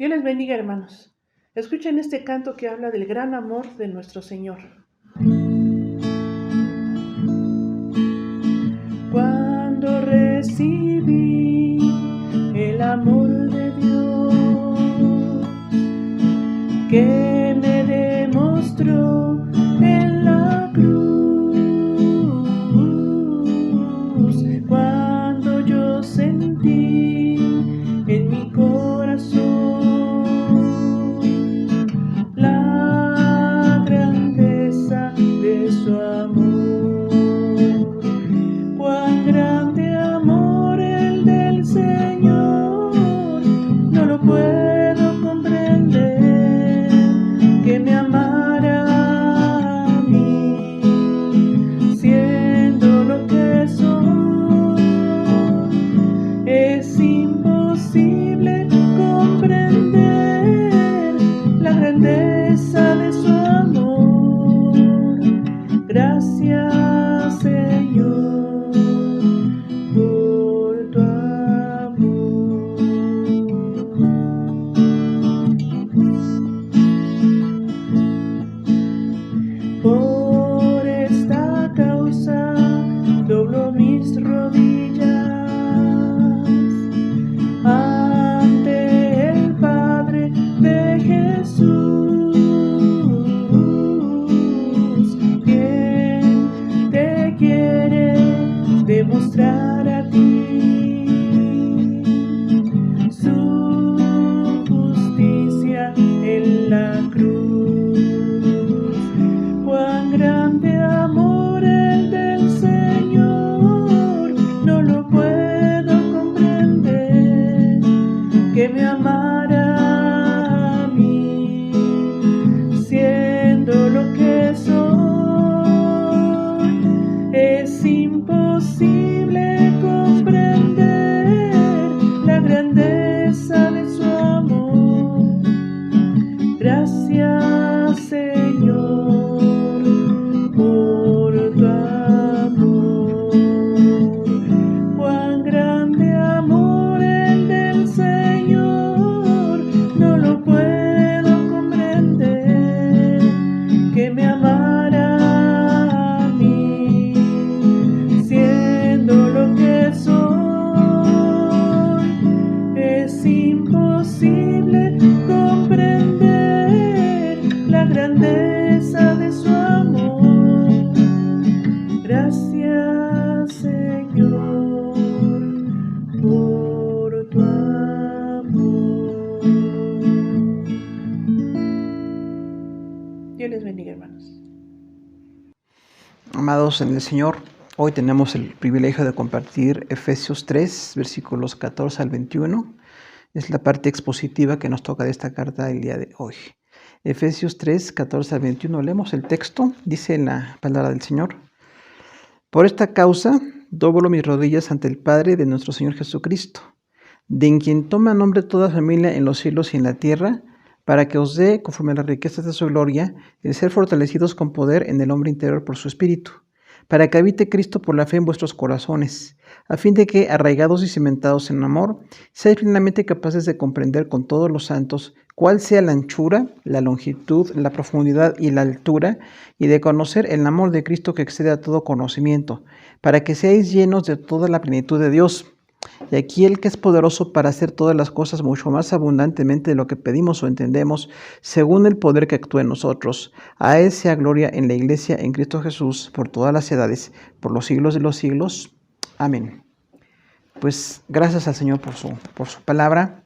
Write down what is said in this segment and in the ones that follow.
Dios les bendiga, hermanos. Escuchen este canto que habla del gran amor de nuestro Señor. Cuando recibí el amor de Dios que me demostró en la cruz, cuando yo sentí en mi corazón la grandeza de su amor, cuán grande amor el del Señor, no lo puedo comprender, que me amara a mí, siendo lo que soy. Es imposible comprender la grandeza de su amor. Gracias, Señor, por tu amor. Por esta causa doblo mis rodillas ante el Padre de Jesús, quien te quiere demostrar a ti su justicia en la cruz. Cuán grande amor el del Señor, no lo puedo comprender, que me amara a mí, siendo lo que soy. Es imposible comprender la grandeza de su amor. Gracias, Señor, por tu amor. Cuán grande amor el del Señor, no lo puedo comprender, que me amara a mí, siendo lo que soy. Es imposible comprender la grandeza de su amor. Gracias, Señor, por tu amor. Dios les bendiga, hermanos. Amados en el Señor, hoy tenemos el privilegio de compartir Efesios 3, versículos 14 al 21. Es la parte expositiva que nos toca de esta carta el día de hoy. Efesios 3, 14 al 21. Leemos el texto. Dice en la palabra del Señor: Por esta causa doblo mis rodillas ante el Padre de nuestro Señor Jesucristo, de en quien toma nombre toda familia en los cielos y en la tierra, para que os dé, conforme a las riquezas de su gloria, el ser fortalecidos con poder en el hombre interior por su Espíritu, para que habite Cristo por la fe en vuestros corazones, a fin de que, arraigados y cimentados en amor, seáis plenamente capaces de comprender con todos los santos cuál sea la anchura, la longitud, la profundidad y la altura, y de conocer el amor de Cristo que excede a todo conocimiento, para que seáis llenos de toda la plenitud de Dios. Y aquí el que es poderoso para hacer todas las cosas mucho más abundantemente de lo que pedimos o entendemos, según el poder que actúa en nosotros. A Él sea gloria en la Iglesia, en Cristo Jesús, por todas las edades, por los siglos de los siglos. Amén. Pues gracias al Señor por su palabra.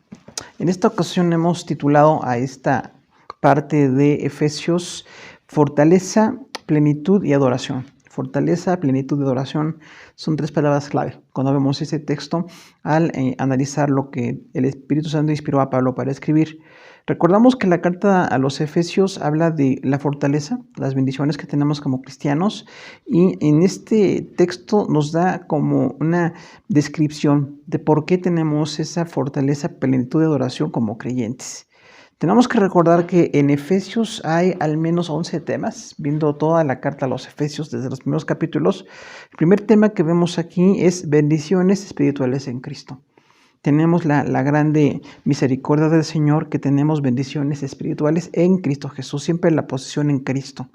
En esta ocasión hemos titulado a esta parte de Efesios Fortaleza, Plenitud y Adoración. Fortaleza, plenitud y adoración son tres palabras clave cuando vemos este texto al analizar lo que el Espíritu Santo inspiró a Pablo para escribir. Recordamos que la carta a los Efesios habla de la fortaleza, las bendiciones que tenemos como cristianos, y en este texto nos da como una descripción de por qué tenemos esa fortaleza, plenitud y adoración como creyentes. Tenemos que recordar que en Efesios hay al menos 11 temas, viendo toda la carta a los Efesios desde los primeros capítulos. El primer tema que vemos aquí es bendiciones espirituales en Cristo. tenemos la grande misericordia del Señor, que tenemos bendiciones espirituales en Cristo Jesús, siempre la posición en Cristo.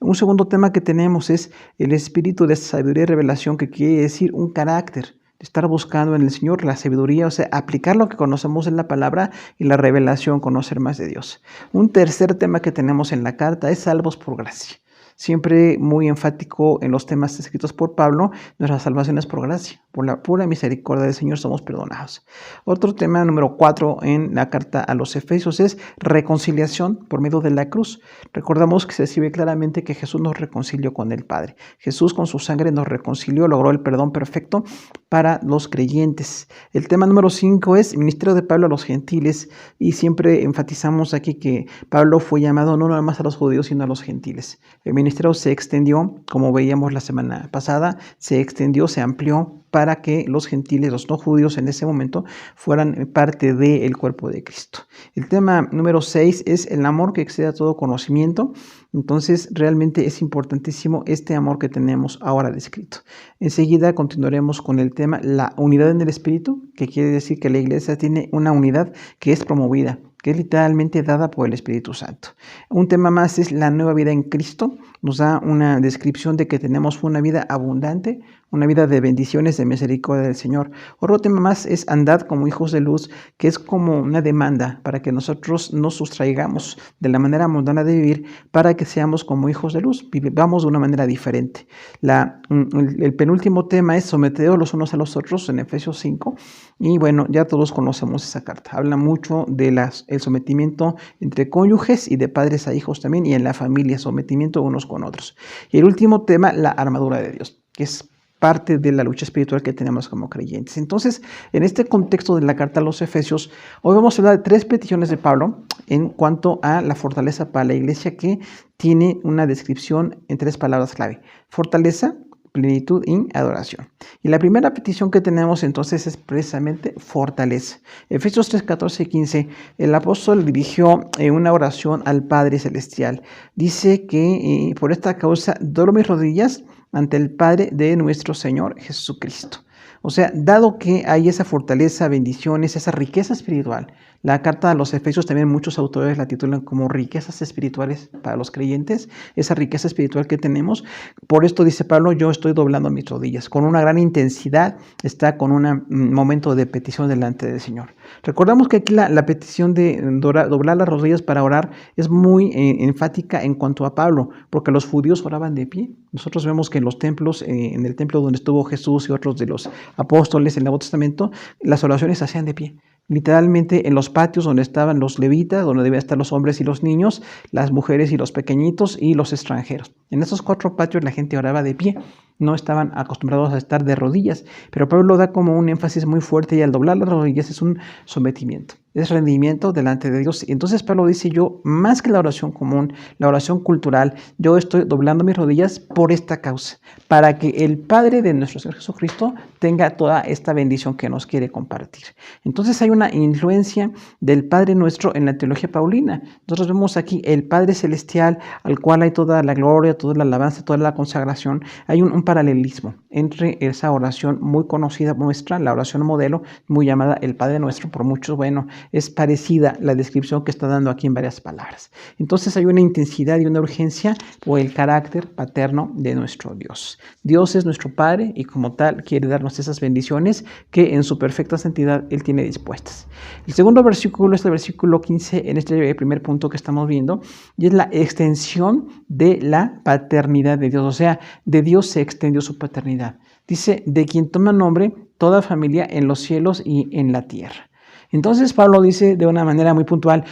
Un segundo tema que tenemos es el espíritu de sabiduría y revelación, que quiere decir un carácter, de estar buscando en el Señor la sabiduría, o sea, aplicar lo que conocemos en la palabra, y la revelación, conocer más de Dios. Un tercer tema que tenemos en la carta es salvos por gracia. Siempre muy enfático en los temas escritos por Pablo, nuestra salvación es por gracia, por la pura misericordia del Señor somos perdonados. Otro tema número 4 en la carta a los Efesios es reconciliación por medio de la cruz. Recordamos que se escribe claramente que Jesús nos reconcilió con el Padre. Jesús con su sangre nos reconcilió, logró el perdón perfecto para los creyentes. El tema número 5 es ministerio de Pablo a los gentiles, y siempre enfatizamos aquí que Pablo fue llamado no nada más a los judíos, sino a los gentiles. El ministerio se extendió, como veíamos la semana pasada, se extendió, se amplió para que los gentiles, los no judíos en ese momento, fueran parte del cuerpo de Cristo. El tema número 6 es el amor que excede a todo conocimiento. Entonces, realmente es importantísimo este amor que tenemos ahora descrito. Enseguida continuaremos con el tema la unidad en el Espíritu, que quiere decir que la iglesia tiene una unidad que es promovida, que es literalmente dada por el Espíritu Santo. Un tema más es la nueva vida en Cristo. Nos da una descripción de que tenemos una vida abundante, una vida de bendiciones, de misericordia del Señor. Otro tema más es andad como hijos de luz, que es como una demanda para que nosotros nos sustraigamos de la manera mundana de vivir, para que seamos como hijos de luz, vivamos de una manera diferente. El penúltimo tema es someteos los unos a los otros en Efesios 5, y bueno, ya todos conocemos esa carta. Habla mucho de el sometimiento entre cónyuges y de padres a hijos también, y en la familia, sometimiento unos con otros. Y el último tema, la armadura de Dios, que es parte de la lucha espiritual que tenemos como creyentes. Entonces, en este contexto de la carta a los Efesios, hoy vamos a hablar de 3 peticiones de Pablo en cuanto a la fortaleza para la iglesia, que tiene una descripción en 3 palabras clave: fortaleza, plenitud y adoración. Y la primera petición que tenemos entonces es precisamente fortaleza. Efesios 3, 14 y 15, el apóstol dirigió una oración al Padre Celestial. Dice que por esta causa doblo mis rodillas ante el Padre de nuestro Señor Jesucristo. O sea, dado que hay esa fortaleza, bendiciones, esa riqueza espiritual, la carta a los Efesios también muchos autores la titulan como riquezas espirituales para los creyentes, esa riqueza espiritual que tenemos. Por esto dice Pablo, yo estoy doblando mis rodillas. Con una gran intensidad está con un momento de petición delante del Señor. Recordamos que aquí la petición de doblar las rodillas para orar es muy enfática en cuanto a Pablo, porque los judíos oraban de pie. Nosotros vemos que en los templos, en el templo donde estuvo Jesús y otros de los apóstoles en el Nuevo Testamento, las oraciones se hacían de pie. Literalmente en los patios donde estaban los levitas, donde debían estar los hombres y los niños, las mujeres y los pequeñitos y los extranjeros. En esos 4 patios la gente oraba de pie, no estaban acostumbrados a estar de rodillas, pero Pablo da como un énfasis muy fuerte, y al doblar las rodillas es un sometimiento, es rendimiento delante de Dios. Y entonces Pablo dice, yo, más que la oración común, la oración cultural, yo estoy doblando mis rodillas por esta causa, para que el Padre de nuestro Señor Jesucristo tenga toda esta bendición que nos quiere compartir. Entonces hay una influencia del Padre nuestro en la teología paulina. Nosotros vemos aquí el Padre Celestial, al cual hay toda la gloria, toda la alabanza, toda la consagración. Hay un paralelismo entre esa oración muy conocida nuestra, la oración modelo, muy llamada el Padre Nuestro por muchos. Bueno, es parecida la descripción que está dando aquí en varias palabras. Entonces hay una intensidad y una urgencia por el carácter paterno de nuestro Dios. Dios es nuestro Padre y como tal quiere darnos esas bendiciones que en su perfecta santidad Él tiene dispuestas. El segundo versículo es el versículo 15 en este primer punto que estamos viendo, y es la extensión de la paternidad de Dios. O sea, de Dios se extendió su paternidad. Dice, de quien toma nombre toda familia en los cielos y en la tierra. Entonces Pablo dice de una manera muy puntual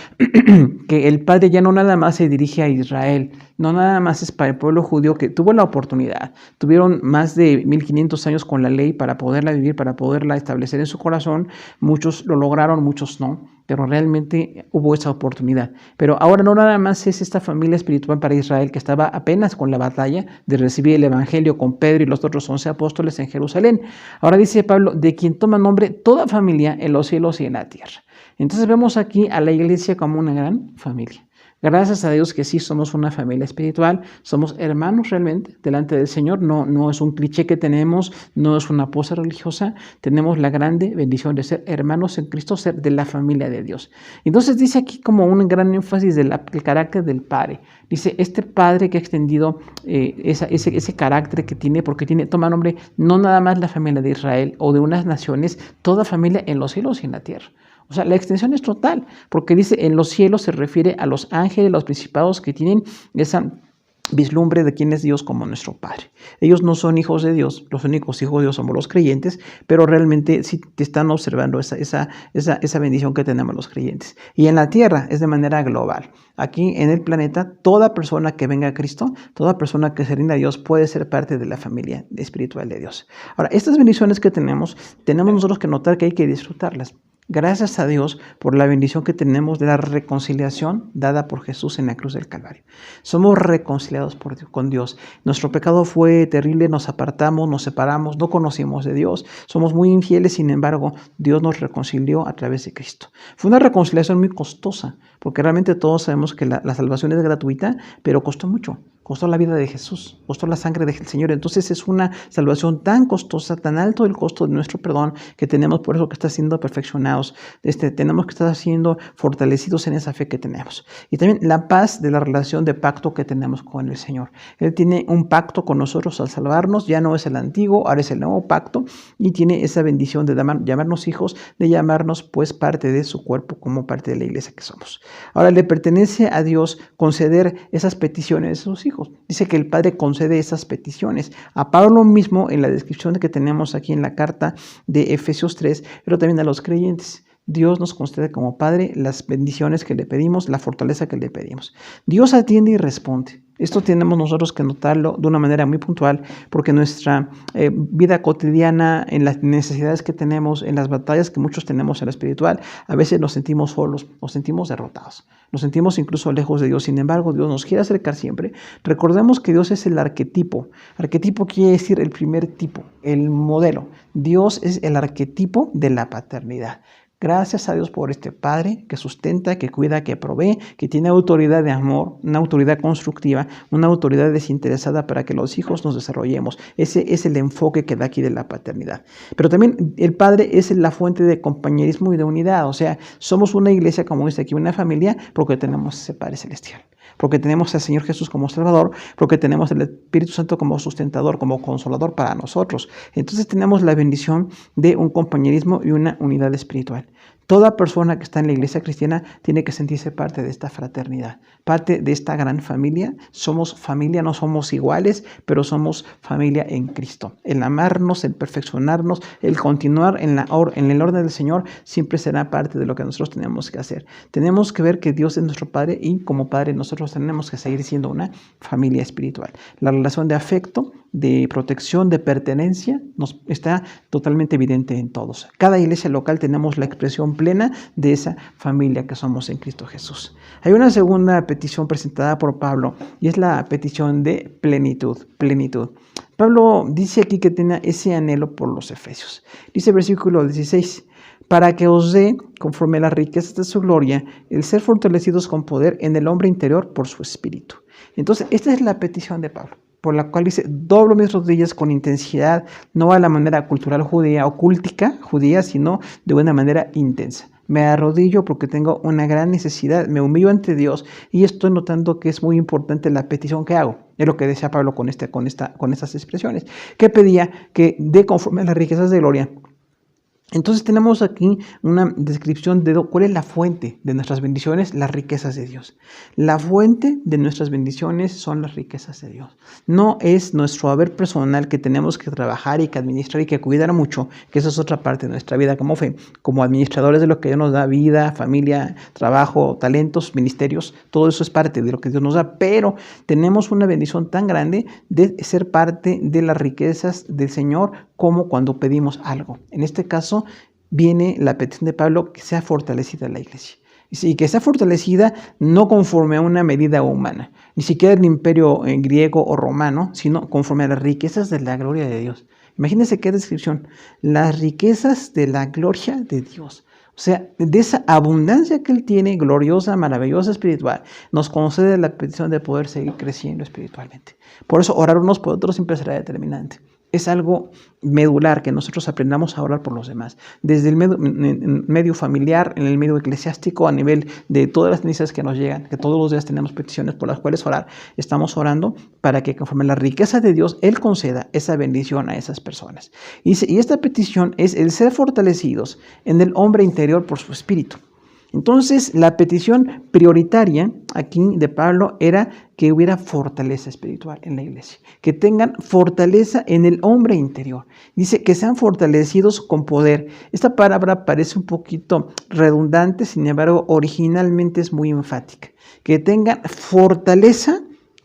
que el Padre ya no nada más se dirige a Israel, no nada más es para el pueblo judío que tuvo la oportunidad, tuvieron más de 1500 años con la ley para poderla vivir, para poderla establecer en su corazón. Muchos lo lograron, muchos no, pero realmente hubo esa oportunidad. Pero ahora no nada más es esta familia espiritual para Israel, que estaba apenas con la batalla de recibir el evangelio con Pedro y los otros 11 apóstoles en Jerusalén. Ahora dice Pablo, de quien toma nombre toda familia en los cielos y en la tierra. Entonces vemos aquí a la iglesia como una gran familia. Gracias a Dios que sí somos una familia espiritual, somos hermanos realmente delante del Señor, no es un cliché que tenemos, no es una pose religiosa, tenemos la grande bendición de ser hermanos en Cristo, ser de la familia de Dios. Entonces dice aquí como un gran énfasis del carácter del Padre. Dice, este Padre que ha extendido ese carácter que tiene, porque toma nombre no nada más la familia de Israel o de unas naciones, toda familia en los cielos y en la tierra. O sea, la extensión es total, porque dice en los cielos se refiere a los ángeles, los principados que tienen esa vislumbre de quién es Dios como nuestro Padre. Ellos no son hijos de Dios, los únicos hijos de Dios somos los creyentes, pero realmente sí te están observando esa bendición que tenemos los creyentes. Y en la tierra es de manera global. Aquí en el planeta, toda persona que venga a Cristo, toda persona que se rinda a Dios puede ser parte de la familia espiritual de Dios. Ahora, estas bendiciones que tenemos nosotros que notar que hay que disfrutarlas. Gracias a Dios por la bendición que tenemos de la reconciliación dada por Jesús en la cruz del Calvario. Somos reconciliados con Dios. Nuestro pecado fue terrible, nos apartamos, nos separamos, no conocimos de Dios, somos muy infieles, sin embargo, Dios nos reconcilió a través de Cristo. Fue una reconciliación muy costosa, porque realmente todos sabemos que la salvación es gratuita, pero costó mucho. Costó la vida de Jesús, costó la sangre del Señor. Entonces es una salvación tan costosa, tan alto el costo de nuestro perdón que tenemos, por eso que está siendo perfeccionados. Tenemos que estar siendo fortalecidos en esa fe que tenemos. Y también la paz de la relación de pacto que tenemos con el Señor. Él tiene un pacto con nosotros al salvarnos, ya no es el antiguo, ahora es el nuevo pacto y tiene esa bendición de llamarnos hijos, de llamarnos pues parte de su cuerpo como parte de la iglesia que somos. Ahora le pertenece a Dios conceder esas peticiones de sus hijos. Dice que el Padre concede esas peticiones. A Pablo mismo, en la descripción que tenemos aquí en la carta de Efesios 3, pero también a los creyentes. Dios nos concede como Padre las bendiciones que le pedimos, la fortaleza que le pedimos. Dios atiende y responde. Esto tenemos nosotros que notarlo de una manera muy puntual, porque nuestra vida cotidiana, en las necesidades que tenemos, en las batallas que muchos tenemos en lo espiritual, a veces nos sentimos solos, nos sentimos derrotados, nos sentimos incluso lejos de Dios. Sin embargo, Dios nos quiere acercar siempre. Recordemos que Dios es el arquetipo. Arquetipo quiere decir el primer tipo, el modelo. Dios es el arquetipo de la paternidad. Gracias a Dios por este Padre que sustenta, que cuida, que provee, que tiene autoridad de amor, una autoridad constructiva, una autoridad desinteresada para que los hijos nos desarrollemos. Ese es el enfoque que da aquí de la paternidad. Pero también el Padre es la fuente de compañerismo y de unidad. O sea, somos una iglesia, como dice aquí, una familia, porque tenemos ese Padre celestial. Porque tenemos al Señor Jesús como Salvador, porque tenemos el Espíritu Santo como sustentador, como consolador para nosotros. Entonces tenemos la bendición de un compañerismo y una unidad espiritual. Toda persona que está en la iglesia cristiana tiene que sentirse parte de esta fraternidad, parte de esta gran familia. Somos familia, no somos iguales, pero somos familia en Cristo. El amarnos, el perfeccionarnos, el continuar en el orden del Señor siempre será parte de lo que nosotros tenemos que hacer. Tenemos que ver que Dios es nuestro Padre y como Padre nosotros tenemos que seguir siendo una familia espiritual. La relación de afecto, de protección, de pertenencia, nos está totalmente evidente en todos. Cada iglesia local tenemos la expresión plena de esa familia que somos en Cristo Jesús. Hay una segunda petición presentada por Pablo y es la petición de plenitud. Pablo dice aquí que tenía ese anhelo por los efesios. Dice versículo 16, para que os dé, conforme a las riquezas de su gloria, el ser fortalecidos con poder en el hombre interior por su espíritu. Entonces, esta es la petición de Pablo, por la cual dice, doblo mis rodillas con intensidad, no a la manera cultural judía o cultica judía, sino de una manera intensa. Me arrodillo porque tengo una gran necesidad, me humillo ante Dios y estoy notando que es muy importante la petición que hago. Es lo que decía Pablo con estas expresiones, que pedía que dé conforme a las riquezas de gloria. Entonces tenemos aquí una descripción de cuál es la fuente de nuestras bendiciones, las riquezas de Dios. La fuente de nuestras bendiciones son las riquezas de Dios. No es nuestro haber personal que tenemos que trabajar y que administrar y que cuidar mucho, que esa es otra parte de nuestra vida como fe, como administradores de lo que Dios nos da, vida, familia, trabajo, talentos, ministerios, todo eso es parte de lo que Dios nos da, pero tenemos una bendición tan grande de ser parte de las riquezas del Señor como cuando pedimos algo. En este caso viene la petición de Pablo que sea fortalecida la iglesia. Y que sea fortalecida no conforme a una medida humana, ni siquiera el imperio griego o romano, sino conforme a las riquezas de la gloria de Dios. Imagínense qué descripción, las riquezas de la gloria de Dios. O sea, de esa abundancia que Él tiene, gloriosa, maravillosa, espiritual, nos concede la petición de poder seguir creciendo espiritualmente. Por eso orar unos por otros siempre será determinante. Es algo medular que nosotros aprendamos a orar por los demás. Desde el medio familiar, en el medio eclesiástico, a nivel de todas las necesidades que nos llegan, que todos los días tenemos peticiones por las cuales orar, estamos orando para que conforme la riqueza de Dios, Él conceda esa bendición a esas personas. Y esta petición es el ser fortalecidos en el hombre interior por su espíritu. Entonces, la petición prioritaria aquí de Pablo era que hubiera fortaleza espiritual en la iglesia, que tengan fortaleza en el hombre interior. Dice que sean fortalecidos con poder. Esta palabra parece un poquito redundante, sin embargo, originalmente es muy enfática. Que tengan fortaleza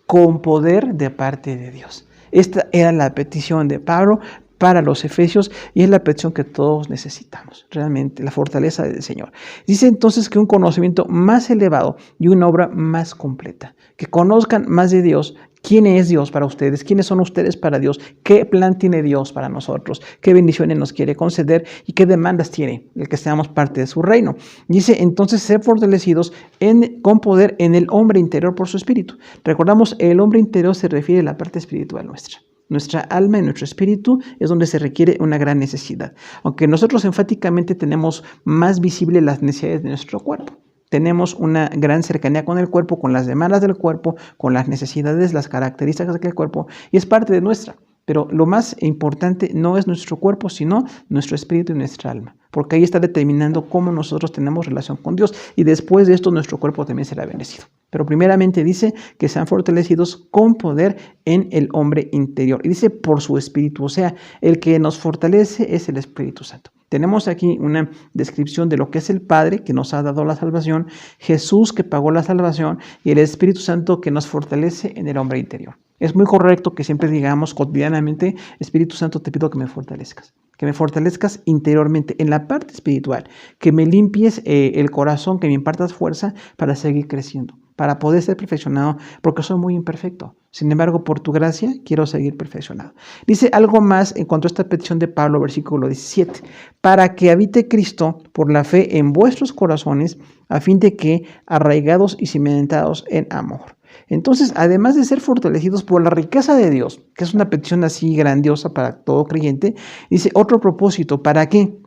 con poder de parte de Dios. Esta era la petición de Pablo para los efesios y es la petición que todos necesitamos, realmente, la fortaleza del Señor. Dice entonces que un conocimiento más elevado y una obra más completa, que conozcan más de Dios, quién es Dios para ustedes, quiénes son ustedes para Dios, qué plan tiene Dios para nosotros, qué bendiciones nos quiere conceder y qué demandas tiene el que seamos parte de su reino. Dice entonces ser fortalecidos con poder en el hombre interior por su espíritu. Recordamos, el hombre interior se refiere a la parte espiritual nuestra. Nuestra alma y nuestro espíritu es donde se requiere una gran necesidad. Aunque nosotros enfáticamente tenemos más visible las necesidades de nuestro cuerpo. Tenemos una gran cercanía con el cuerpo, con las demandas del cuerpo, con las necesidades, las características del cuerpo, y es parte de nuestra. Pero lo más importante no es nuestro cuerpo, sino nuestro espíritu y nuestra alma. Porque ahí está determinando cómo nosotros tenemos relación con Dios. Y después de esto nuestro cuerpo también será bendecido. Pero primeramente dice que sean fortalecidos con poder en el hombre interior. Y dice por su espíritu. O sea, el que nos fortalece es el Espíritu Santo. Tenemos aquí una descripción de lo que es el Padre que nos ha dado la salvación, Jesús que pagó la salvación y el Espíritu Santo que nos fortalece en el hombre interior. Es muy correcto que siempre digamos cotidianamente, Espíritu Santo, te pido que me fortalezcas interiormente en la parte espiritual, que me limpies el corazón, que me impartas fuerza para seguir creciendo, para poder ser perfeccionado, porque soy muy imperfecto. Sin embargo, por tu gracia, quiero seguir perfeccionado. Dice algo más en cuanto a esta petición de Pablo, versículo 17, para que habite Cristo por la fe en vuestros corazones, a fin de que, arraigados y cimentados en amor. Entonces, además de ser fortalecidos por la riqueza de Dios, que es una petición así grandiosa para todo creyente, dice otro propósito, ¿para qué?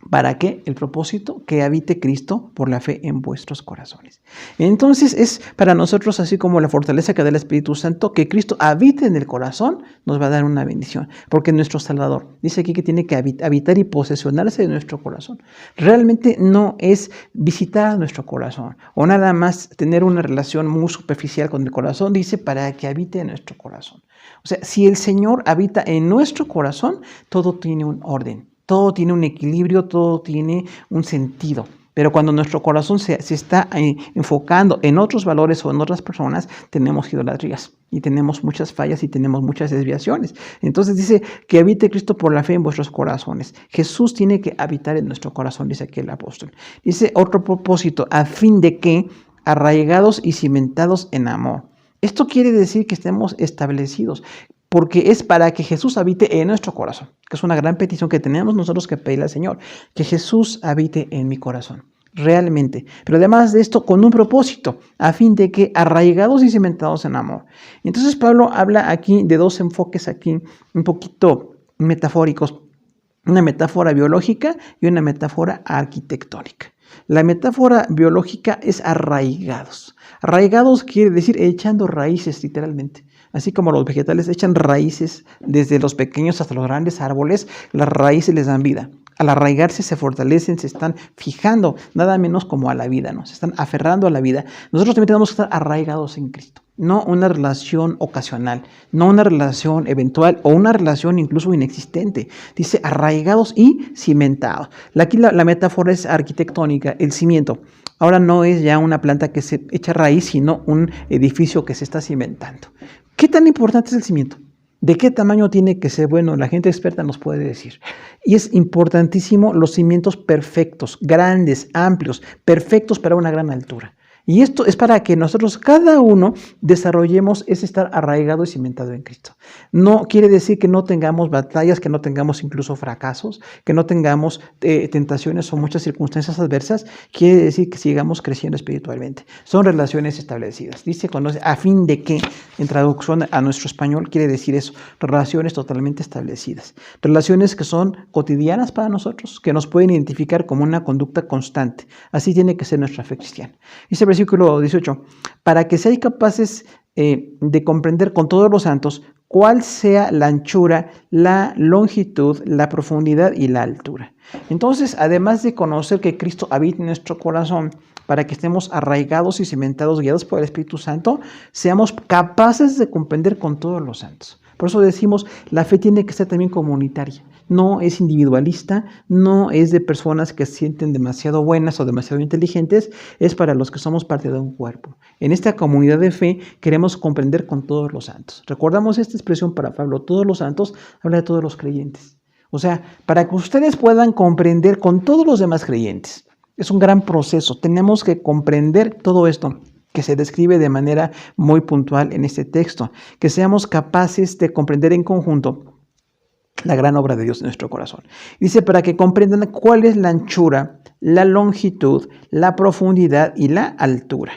¿Para qué? El propósito que habite Cristo por la fe en vuestros corazones. Entonces es para nosotros, así como la fortaleza que da el Espíritu Santo, que Cristo habite en el corazón, nos va a dar una bendición, porque nuestro Salvador dice aquí que tiene que habitar y posesionarse de nuestro corazón. Realmente no es visitar nuestro corazón o nada más tener una relación muy superficial con el corazón, dice para que habite en nuestro corazón. O sea, si el Señor habita en nuestro corazón, todo tiene un orden. Todo tiene un equilibrio, todo tiene un sentido. Pero cuando nuestro corazón se está enfocando en otros valores o en otras personas, tenemos idolatrías y tenemos muchas fallas y tenemos muchas desviaciones. Entonces dice que habite Cristo por la fe en vuestros corazones. Jesús tiene que habitar en nuestro corazón, dice aquí el apóstol. Dice otro propósito, a fin de que, arraigados y cimentados en amor. Esto quiere decir que estemos establecidos, porque es para que Jesús habite en nuestro corazón, que es una gran petición que tenemos nosotros que pedirle al Señor, que Jesús habite en mi corazón, realmente. Pero además de esto, con un propósito, a fin de que arraigados y cimentados en amor. Entonces Pablo habla aquí de dos enfoques aquí, un poquito metafóricos, una metáfora biológica y una metáfora arquitectónica. La metáfora biológica es arraigados. Arraigados quiere decir echando raíces, literalmente. Así como los vegetales echan raíces desde los pequeños hasta los grandes árboles, las raíces les dan vida. Al arraigarse se fortalecen, se están fijando nada menos como a la vida, ¿no? Se están aferrando a la vida. Nosotros también tenemos que estar arraigados en Cristo. No una relación ocasional, no una relación eventual o una relación incluso inexistente. Dice arraigados y cimentados. Aquí la metáfora es arquitectónica, el cimiento. Ahora no es ya una planta que se echa raíz, sino un edificio que se está cimentando. ¿Qué tan importante es el cimiento? ¿De qué tamaño tiene que ser? Bueno, la gente experta nos puede decir. Y es importantísimo los cimientos perfectos, grandes, amplios, perfectos para una gran altura. Y esto es para que nosotros, cada uno, desarrollemos ese estar arraigado y cimentado en Cristo. No quiere decir que no tengamos batallas, que no tengamos incluso fracasos, que no tengamos tentaciones o muchas circunstancias adversas. Quiere decir que sigamos creciendo espiritualmente. Son relaciones establecidas. Dice, a fin de que, en traducción a nuestro español, quiere decir eso, relaciones totalmente establecidas. Relaciones que son cotidianas para nosotros, que nos pueden identificar como una conducta constante. Así tiene que ser nuestra fe cristiana. Dice el versículo 18, para que seáis capaces de comprender con todos los santos cuál sea la anchura, la longitud, la profundidad y la altura. Entonces, además de conocer que Cristo habita en nuestro corazón, para que estemos arraigados y cimentados, guiados por el Espíritu Santo, seamos capaces de comprender con todos los santos. Por eso decimos, la fe tiene que ser también comunitaria. No es individualista, no es de personas que se sienten demasiado buenas o demasiado inteligentes, es para los que somos parte de un cuerpo. En esta comunidad de fe queremos comprender con todos los santos. Recordamos esta expresión para Pablo, todos los santos, habla de todos los creyentes. O sea, para que ustedes puedan comprender con todos los demás creyentes. Es un gran proceso, tenemos que comprender todo esto que se describe de manera muy puntual en este texto, que seamos capaces de comprender en conjunto la gran obra de Dios en nuestro corazón. Dice, para que comprendan cuál es la anchura, la longitud, la profundidad y la altura.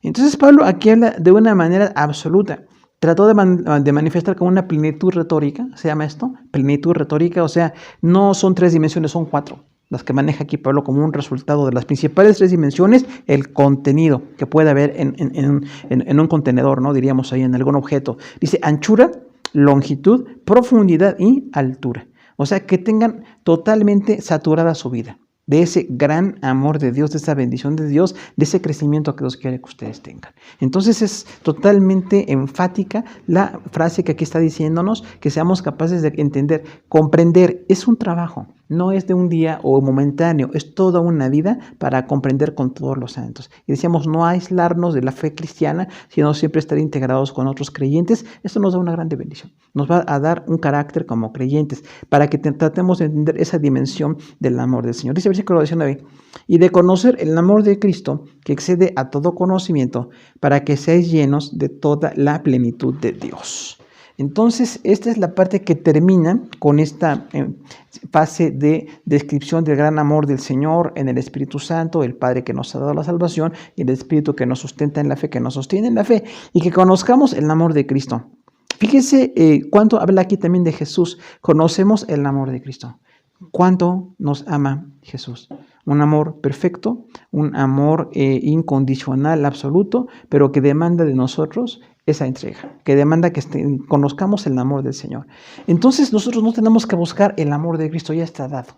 Entonces Pablo aquí habla de una manera absoluta. Trató de manifestar con una plenitud retórica, se llama esto, plenitud retórica, o sea, no son 3 dimensiones, son 4. Las que maneja aquí Pablo como un resultado de las principales 3 dimensiones, el contenido que puede haber en un contenedor, ¿no? Diríamos ahí en algún objeto. Dice anchura, longitud, profundidad y altura. O sea, que tengan totalmente saturada su vida de ese gran amor de Dios, de esa bendición de Dios, de ese crecimiento que Dios quiere que ustedes tengan. Entonces es totalmente enfática la frase que aquí está diciéndonos, que seamos capaces de entender, comprender. Es un trabajo, no es de un día o momentáneo, es toda una vida para comprender con todos los santos. Y decíamos, no aislarnos de la fe cristiana, sino siempre estar integrados con otros creyentes. Esto nos da una grande bendición. Nos va a dar un carácter como creyentes para que tratemos de entender esa dimensión del amor del Señor. Dice el versículo 19, y de conocer el amor de Cristo que excede a todo conocimiento, para que seáis llenos de toda la plenitud de Dios. Entonces, esta es la parte que termina con esta fase de descripción del gran amor del Señor en el Espíritu Santo, el Padre que nos ha dado la salvación y el Espíritu que nos sustenta en la fe, que nos sostiene en la fe, y que conozcamos el amor de Cristo. Fíjese cuánto habla aquí también de Jesús. Conocemos el amor de Cristo. ¿Cuánto nos ama Jesús? Un amor perfecto, un amor incondicional, absoluto, pero que demanda de nosotros esa entrega, que demanda que conozcamos el amor del Señor. Entonces nosotros no tenemos que buscar el amor de Cristo, ya está dado.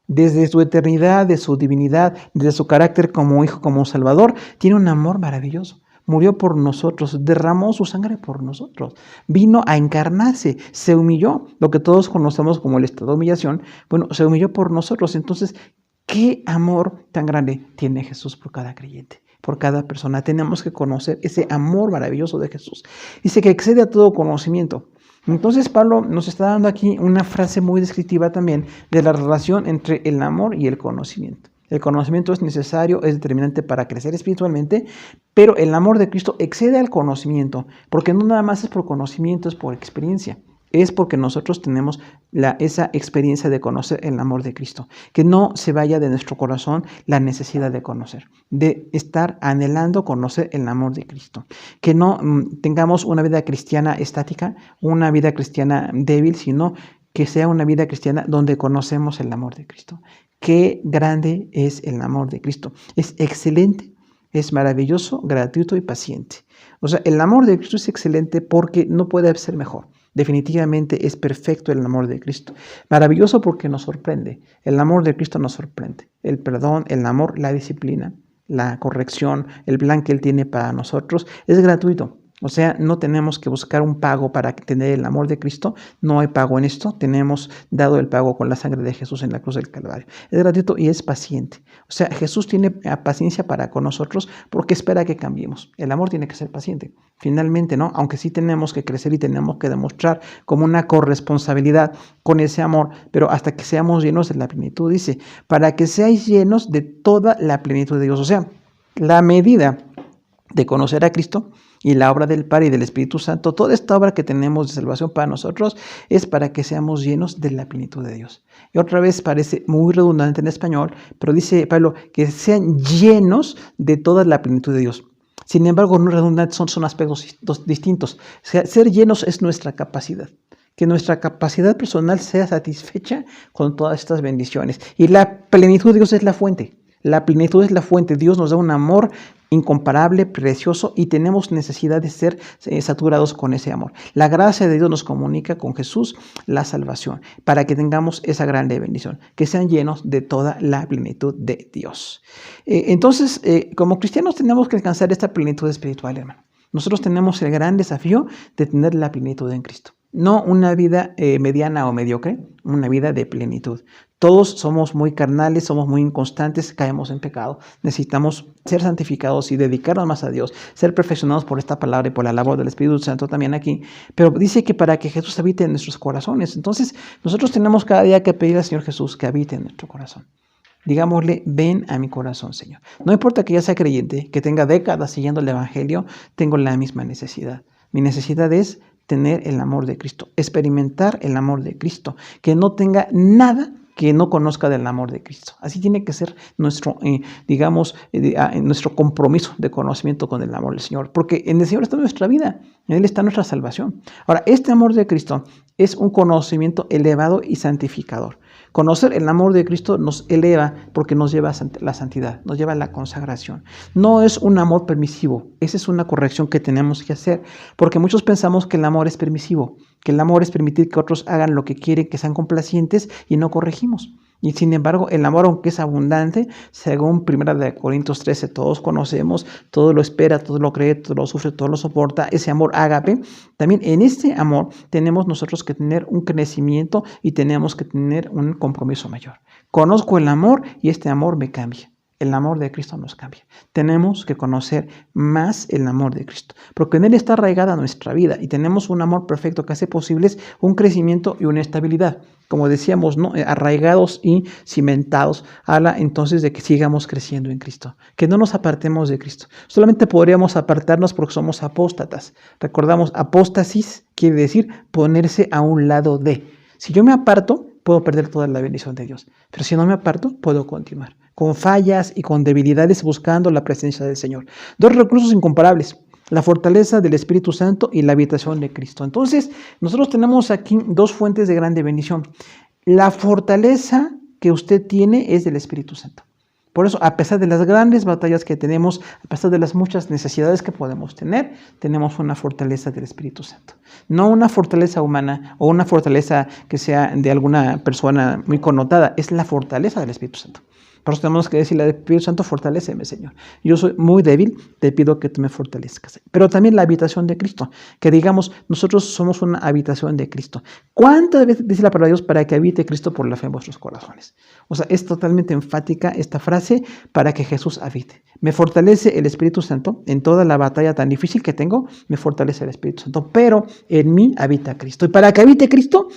Desde su eternidad, de su divinidad, desde su carácter como Hijo, como Salvador, tiene un amor maravilloso. Murió por nosotros, derramó su sangre por nosotros, vino a encarnarse, se humilló, lo que todos conocemos como el estado de humillación, bueno, se humilló por nosotros. Entonces, ¿qué amor tan grande tiene Jesús por cada creyente? Por cada persona. Tenemos que conocer ese amor maravilloso de Jesús. Dice que excede a todo conocimiento. Entonces Pablo nos está dando aquí una frase muy descriptiva también de la relación entre el amor y el conocimiento. El conocimiento es necesario, es determinante para crecer espiritualmente, pero el amor de Cristo excede al conocimiento, porque no nada más es por conocimiento, es por experiencia. Es porque nosotros tenemos esa experiencia de conocer el amor de Cristo. Que no se vaya de nuestro corazón la necesidad de conocer, de estar anhelando conocer el amor de Cristo. Que no tengamos una vida cristiana estática, una vida cristiana débil, sino que sea una vida cristiana donde conocemos el amor de Cristo. Qué grande es el amor de Cristo. Es excelente, es maravilloso, gratuito y paciente. O sea, el amor de Cristo es excelente porque no puede ser mejor. Definitivamente es perfecto el amor de Cristo. Maravilloso porque nos sorprende. El amor de Cristo nos sorprende. El perdón, el amor, la disciplina, la corrección, el plan que Él tiene para nosotros es gratuito. O sea, no tenemos que buscar un pago para tener el amor de Cristo. No hay pago en esto. Tenemos dado el pago con la sangre de Jesús en la cruz del Calvario. Es gratuito y es paciente. O sea, Jesús tiene paciencia para con nosotros porque espera que cambiemos. El amor tiene que ser paciente. Finalmente, ¿no? Aunque sí tenemos que crecer y tenemos que demostrar como una corresponsabilidad con ese amor, pero hasta que seamos llenos de la plenitud, dice, para que seáis llenos de toda la plenitud de Dios. O sea, la medida de conocer a Cristo y la obra del Padre y del Espíritu Santo, toda esta obra que tenemos de salvación para nosotros es para que seamos llenos de la plenitud de Dios. Y otra vez parece muy redundante en español, pero dice Pablo que sean llenos de toda la plenitud de Dios. Sin embargo, no redundantes, son aspectos distintos. Ser llenos es nuestra capacidad. Que nuestra capacidad personal sea satisfecha con todas estas bendiciones. Y la plenitud de Dios es la fuente. La plenitud es la fuente. Dios nos da un amor incomparable, precioso, y tenemos necesidad de ser saturados con ese amor. La gracia de Dios nos comunica con Jesús la salvación, para que tengamos esa grande bendición, que sean llenos de toda la plenitud de Dios. Entonces, como cristianos tenemos que alcanzar esta plenitud espiritual, hermano. Nosotros tenemos el gran desafío de tener la plenitud en Cristo. No una vida mediana o mediocre, una vida de plenitud. Todos somos muy carnales, somos muy inconstantes, caemos en pecado. Necesitamos ser santificados y dedicarnos más a Dios, ser perfeccionados por esta palabra y por la labor del Espíritu Santo también aquí. Pero dice que para que Jesús habite en nuestros corazones. Entonces, nosotros tenemos cada día que pedir al Señor Jesús que habite en nuestro corazón. Digámosle, ven a mi corazón, Señor. No importa que ya sea creyente, que tenga décadas siguiendo el Evangelio, tengo la misma necesidad. Mi necesidad es tener el amor de Cristo, experimentar el amor de Cristo, que no tenga nada que no conozca del amor de Cristo. Así tiene que ser nuestro, nuestro compromiso de conocimiento con el amor del Señor, porque en el Señor está nuestra vida, en Él está nuestra salvación. Ahora, este amor de Cristo es un conocimiento elevado y santificador. Conocer el amor de Cristo nos eleva porque nos lleva a la santidad, nos lleva a la consagración. No es un amor permisivo, esa es una corrección que tenemos que hacer, porque muchos pensamos que el amor es permisivo, que el amor es permitir que otros hagan lo que quieren, que sean complacientes y no corregimos. Y sin embargo, el amor, aunque es abundante, según 1 Corintios 13, todos conocemos, todo lo espera, todo lo cree, todo lo sufre, todo lo soporta, ese amor ágape. También en este amor tenemos nosotros que tener un crecimiento y tenemos que tener un compromiso mayor. Conozco el amor y este amor me cambia. El amor de Cristo nos cambia. Tenemos que conocer más el amor de Cristo, porque en Él está arraigada nuestra vida y tenemos un amor perfecto que hace posibles un crecimiento y una estabilidad. Como decíamos, ¿no? Arraigados y cimentados, habla entonces de que sigamos creciendo en Cristo, que no nos apartemos de Cristo. Solamente podríamos apartarnos porque somos apóstatas. Recordamos, apóstasis quiere decir ponerse a un lado de. Si yo me aparto, puedo perder toda la bendición de Dios, pero si no me aparto, puedo continuar con fallas y con debilidades buscando la presencia del Señor. Dos recursos incomparables: la fortaleza del Espíritu Santo y la habitación de Cristo. Entonces, nosotros tenemos aquí dos fuentes de grande bendición. La fortaleza que usted tiene es del Espíritu Santo. Por eso, a pesar de las grandes batallas que tenemos, a pesar de las muchas necesidades que podemos tener, tenemos una fortaleza del Espíritu Santo. No una fortaleza humana o una fortaleza que sea de alguna persona muy connotada, es la fortaleza del Espíritu Santo. Por eso tenemos que decirle al Espíritu Santo, fortaléceme, Señor. Yo soy muy débil, te pido que tú me fortalezcas. Pero también la habitación de Cristo, que digamos, nosotros somos una habitación de Cristo. ¿Cuántas veces dice la palabra de Dios para que habite Cristo por la fe en vuestros corazones? O sea, es totalmente enfática esta frase, para que Jesús habite. Me fortalece el Espíritu Santo en toda la batalla tan difícil que tengo, me fortalece el Espíritu Santo, pero en mí habita Cristo. Y para que habite Cristo,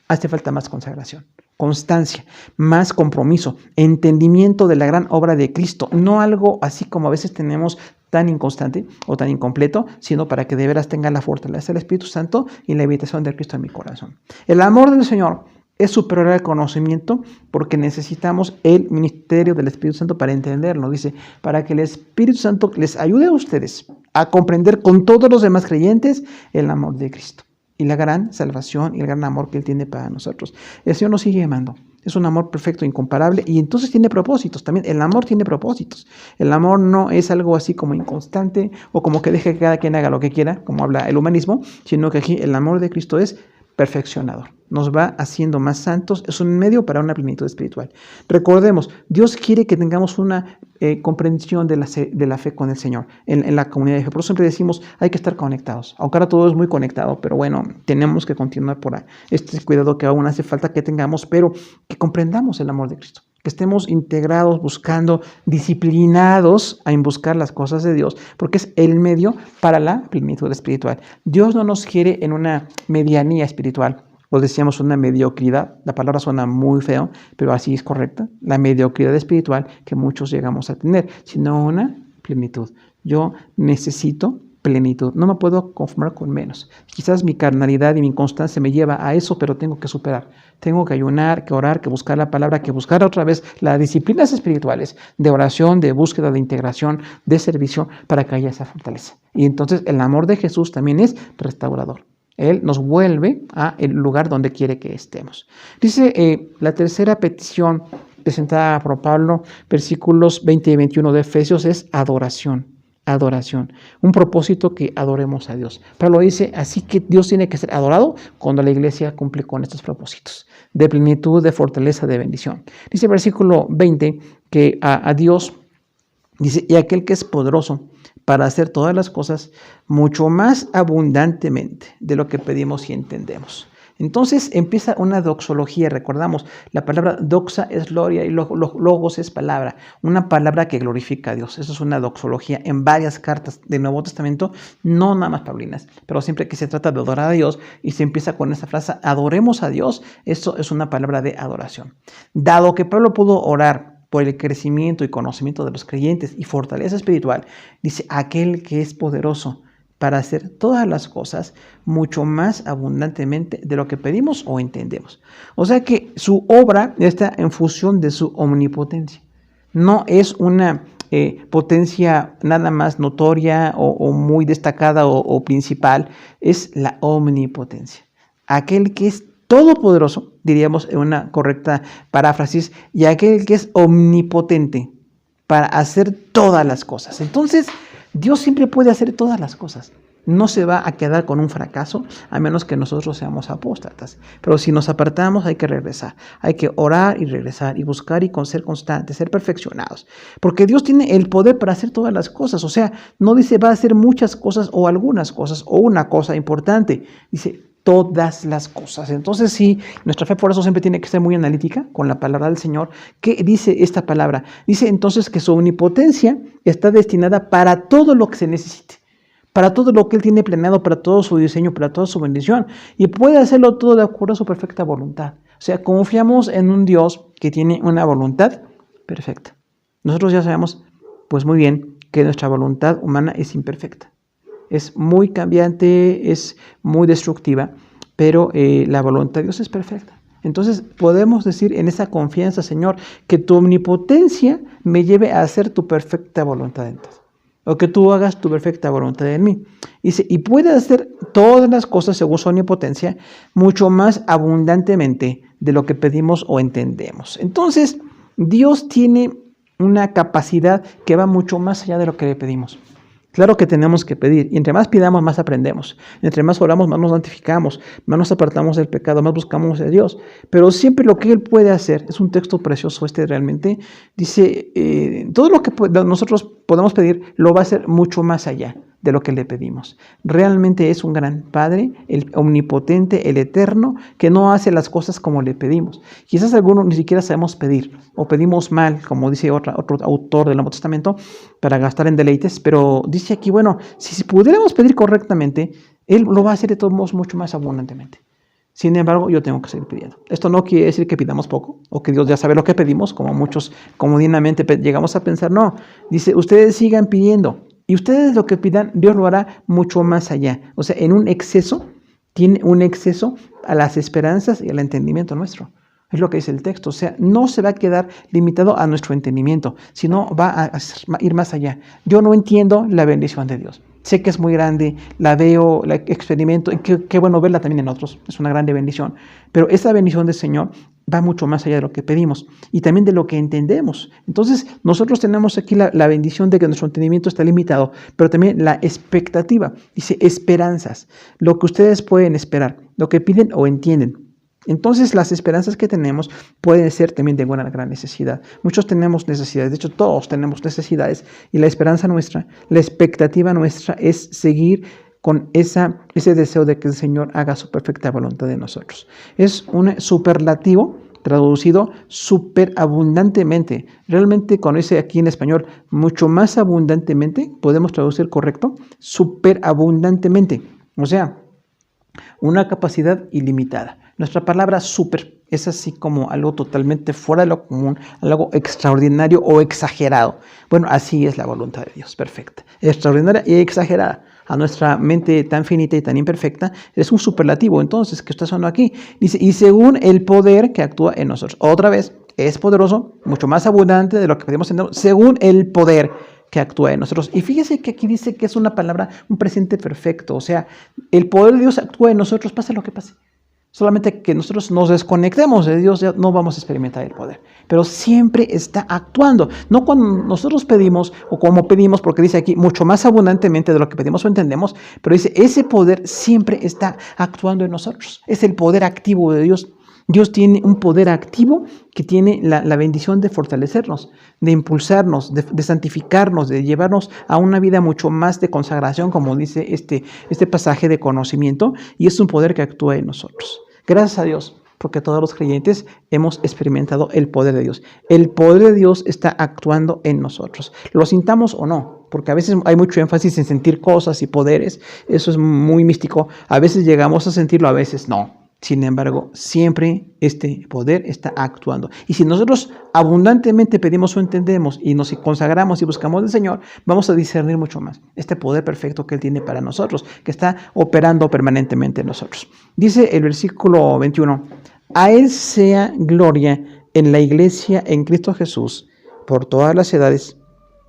hace falta más consagración, constancia, más compromiso, entendimiento de la gran obra de Cristo, no algo así como a veces tenemos tan inconstante o tan incompleto, sino para que de veras tenga la fortaleza del Espíritu Santo y la habitación de Cristo en mi corazón. El amor del Señor es superior al conocimiento, porque necesitamos el ministerio del Espíritu Santo para entenderlo. Dice, para que el Espíritu Santo les ayude a ustedes a comprender con todos los demás creyentes el amor de Cristo y la gran salvación y el gran amor que Él tiene para nosotros. El Señor nos sigue amando. Es un amor perfecto, incomparable, y entonces tiene propósitos. También el amor tiene propósitos. El amor no es algo así como inconstante o como que deje que cada quien haga lo que quiera, como habla el humanismo, sino que aquí el amor de Cristo es perfeccionador. Nos va haciendo más santos, es un medio para una plenitud espiritual. Recordemos, Dios quiere que tengamos una comprensión de la fe con el Señor en la comunidad de fe. Por eso siempre decimos, hay que estar conectados. Aunque ahora todo es muy conectado, pero bueno, tenemos que continuar por ahí. Este cuidado que aún hace falta que tengamos, pero que comprendamos el amor de Cristo. Que estemos integrados, buscando, disciplinados en buscar las cosas de Dios, porque es el medio para la plenitud espiritual. Dios no nos quiere en una medianía espiritual, o decíamos una mediocridad. La palabra suena muy feo, pero así es correcta. La mediocridad espiritual que muchos llegamos a tener, sino una plenitud. Yo necesito plenitud. No me puedo conformar con menos. Quizás mi carnalidad y mi inconstancia me lleva a eso, pero tengo que superar. Tengo que ayunar, que orar, que buscar la palabra, que buscar otra vez las disciplinas espirituales de oración, de búsqueda, de integración, de servicio, para que haya esa fortaleza. Y entonces el amor de Jesús también es restaurador. Él nos vuelve a el lugar donde quiere que estemos. Dice la tercera petición presentada por Pablo, versículos 20 y 21 de Efesios, es adoración. Adoración, un propósito que adoremos a Dios. Pablo dice, así que Dios tiene que ser adorado cuando la iglesia cumple con estos propósitos de plenitud, de fortaleza, de bendición. Dice el versículo 20 que a Dios, dice, y aquel que es poderoso para hacer todas las cosas mucho más abundantemente de lo que pedimos y entendemos. Entonces empieza una doxología. Recordamos, la palabra doxa es gloria y logos es palabra, una palabra que glorifica a Dios. Eso es una doxología en varias cartas del Nuevo Testamento, no nada más paulinas, pero siempre que se trata de adorar a Dios y se empieza con esa frase, adoremos a Dios, eso es una palabra de adoración. Dado que Pablo pudo orar por el crecimiento y conocimiento de los creyentes y fortaleza espiritual, dice, aquel que es poderoso para hacer todas las cosas mucho más abundantemente de lo que pedimos o entendemos. O sea que su obra está en función de su omnipotencia. No es una potencia nada más notoria o muy destacada o principal, es la omnipotencia. Aquel que es todopoderoso, diríamos en una correcta paráfrasis, y aquel que es omnipotente para hacer todas las cosas. Entonces, Dios siempre puede hacer todas las cosas. No se va a quedar con un fracaso a menos que nosotros seamos apóstatas. Pero si nos apartamos hay que regresar. Hay que orar y regresar y buscar y ser constantes, ser perfeccionados. Porque Dios tiene el poder para hacer todas las cosas. O sea, no dice va a hacer muchas cosas o algunas cosas o una cosa importante. Dice todas las cosas. Entonces sí, nuestra fe por eso siempre tiene que ser muy analítica con la palabra del Señor. ¿Qué dice esta palabra? Dice entonces que su omnipotencia está destinada para todo lo que se necesite, para todo lo que Él tiene planeado, para todo su diseño, para toda su bendición, y puede hacerlo todo de acuerdo a su perfecta voluntad. O sea, confiamos en un Dios que tiene una voluntad perfecta. Nosotros ya sabemos, pues muy bien, que nuestra voluntad humana es imperfecta. Es muy cambiante, es muy destructiva, pero la voluntad de Dios es perfecta. Entonces podemos decir en esa confianza, Señor, que tu omnipotencia me lleve a hacer tu perfecta voluntad en todo, o que tú hagas tu perfecta voluntad en mí. Y puede hacer todas las cosas según su omnipotencia mucho más abundantemente de lo que pedimos o entendemos. Entonces Dios tiene una capacidad que va mucho más allá de lo que le pedimos. Claro que tenemos que pedir, y entre más pidamos, más aprendemos. Entre más oramos, más nos santificamos, más nos apartamos del pecado, más buscamos a Dios. Pero siempre lo que Él puede hacer, es un texto precioso realmente, dice, todo lo que nosotros podemos pedir, lo va a hacer mucho más allá de lo que le pedimos. Realmente es un gran Padre, el omnipotente, el eterno, que no hace las cosas como le pedimos. Quizás algunos ni siquiera sabemos pedir, o pedimos mal, como dice otro autor del Nuevo Testamento, para gastar en deleites, pero dice aquí, bueno, si pudiéramos pedir correctamente, Él lo va a hacer de todos modos mucho más abundantemente. Sin embargo, yo tengo que seguir pidiendo. Esto no quiere decir que pidamos poco, o que Dios ya sabe lo que pedimos, como muchos comodinamente llegamos a pensar. No, dice, ustedes sigan pidiendo, y ustedes lo que pidan, Dios lo hará mucho más allá. O sea, en un exceso, tiene un exceso a las esperanzas y al entendimiento nuestro. Es lo que dice el texto. O sea, no se va a quedar limitado a nuestro entendimiento, sino va a ir más allá. Yo no entiendo la bendición de Dios. Sé que es muy grande, la veo, la experimento, y qué bueno verla también en otros. Es una grande bendición. Pero esa bendición del Señor va mucho más allá de lo que pedimos y también de lo que entendemos. Entonces, nosotros tenemos aquí la bendición de que nuestro entendimiento está limitado, pero también la expectativa. Dice esperanzas, lo que ustedes pueden esperar, lo que piden o entienden. Entonces, las esperanzas que tenemos pueden ser también de buena gran necesidad. Muchos tenemos necesidades, de hecho todos tenemos necesidades, y la esperanza nuestra, la expectativa nuestra es seguir con ese deseo de que el Señor haga su perfecta voluntad de nosotros. Es un superlativo traducido superabundantemente. Realmente cuando dice aquí en español mucho más abundantemente, podemos traducir correcto, superabundantemente. O sea, una capacidad ilimitada. Nuestra palabra super es así como algo totalmente fuera de lo común, algo extraordinario o exagerado. Bueno, así es la voluntad de Dios, perfecta, extraordinaria y exagerada. A nuestra mente tan finita y tan imperfecta, es un superlativo, entonces, que está sonando aquí. Dice, y según el poder que actúa en nosotros. Otra vez, es poderoso, mucho más abundante de lo que podemos entender, según el poder que actúa en nosotros. Y fíjese que aquí dice que es una palabra, un presente perfecto. O sea, el poder de Dios actúa en nosotros, pase lo que pase. Solamente que nosotros nos desconectemos de Dios, ya no vamos a experimentar el poder. Pero siempre está actuando. No cuando nosotros pedimos o como pedimos, porque dice aquí mucho más abundantemente de lo que pedimos o entendemos, pero dice ese poder siempre está actuando en nosotros. Es el poder activo de Dios. Dios tiene un poder activo que tiene la bendición de fortalecernos, de impulsarnos, de santificarnos, de llevarnos a una vida mucho más de consagración, como dice este pasaje de conocimiento, y es un poder que actúa en nosotros. Gracias a Dios, porque todos los creyentes hemos experimentado el poder de Dios. El poder de Dios está actuando en nosotros, lo sintamos o no, porque a veces hay mucho énfasis en sentir cosas y poderes, eso es muy místico, a veces llegamos a sentirlo, a veces no. Sin embargo, siempre este poder está actuando. Y si nosotros abundantemente pedimos o entendemos y nos consagramos y buscamos del Señor, vamos a discernir mucho más este poder perfecto que Él tiene para nosotros, que está operando permanentemente en nosotros. Dice el versículo 21, a Él sea gloria en la iglesia en Cristo Jesús, por todas las edades,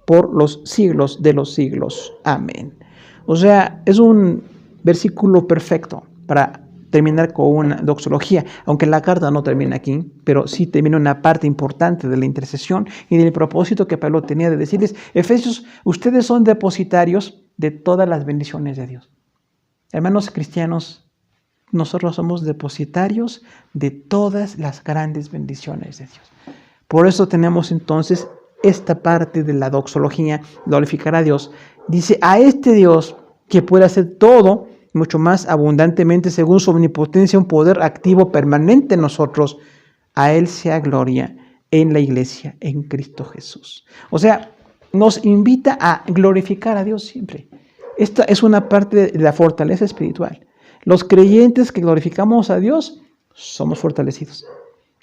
por los siglos de los siglos. Amén. O sea, es un versículo perfecto para terminar con una doxología, aunque la carta no termina aquí, pero sí termina una parte importante de la intercesión y del propósito que Pablo tenía de decirles, Efesios, ustedes son depositarios de todas las bendiciones de Dios. Hermanos cristianos, nosotros somos depositarios de todas las grandes bendiciones de Dios. Por eso tenemos entonces esta parte de la doxología, glorificar a Dios. Dice, a este Dios que puede hacer todo, mucho más abundantemente según su omnipotencia, un poder activo permanente en nosotros, a Él sea gloria en la iglesia, en Cristo Jesús. O sea, nos invita a glorificar a Dios siempre. Esta es una parte de la fortaleza espiritual. Los creyentes que glorificamos a Dios, somos fortalecidos.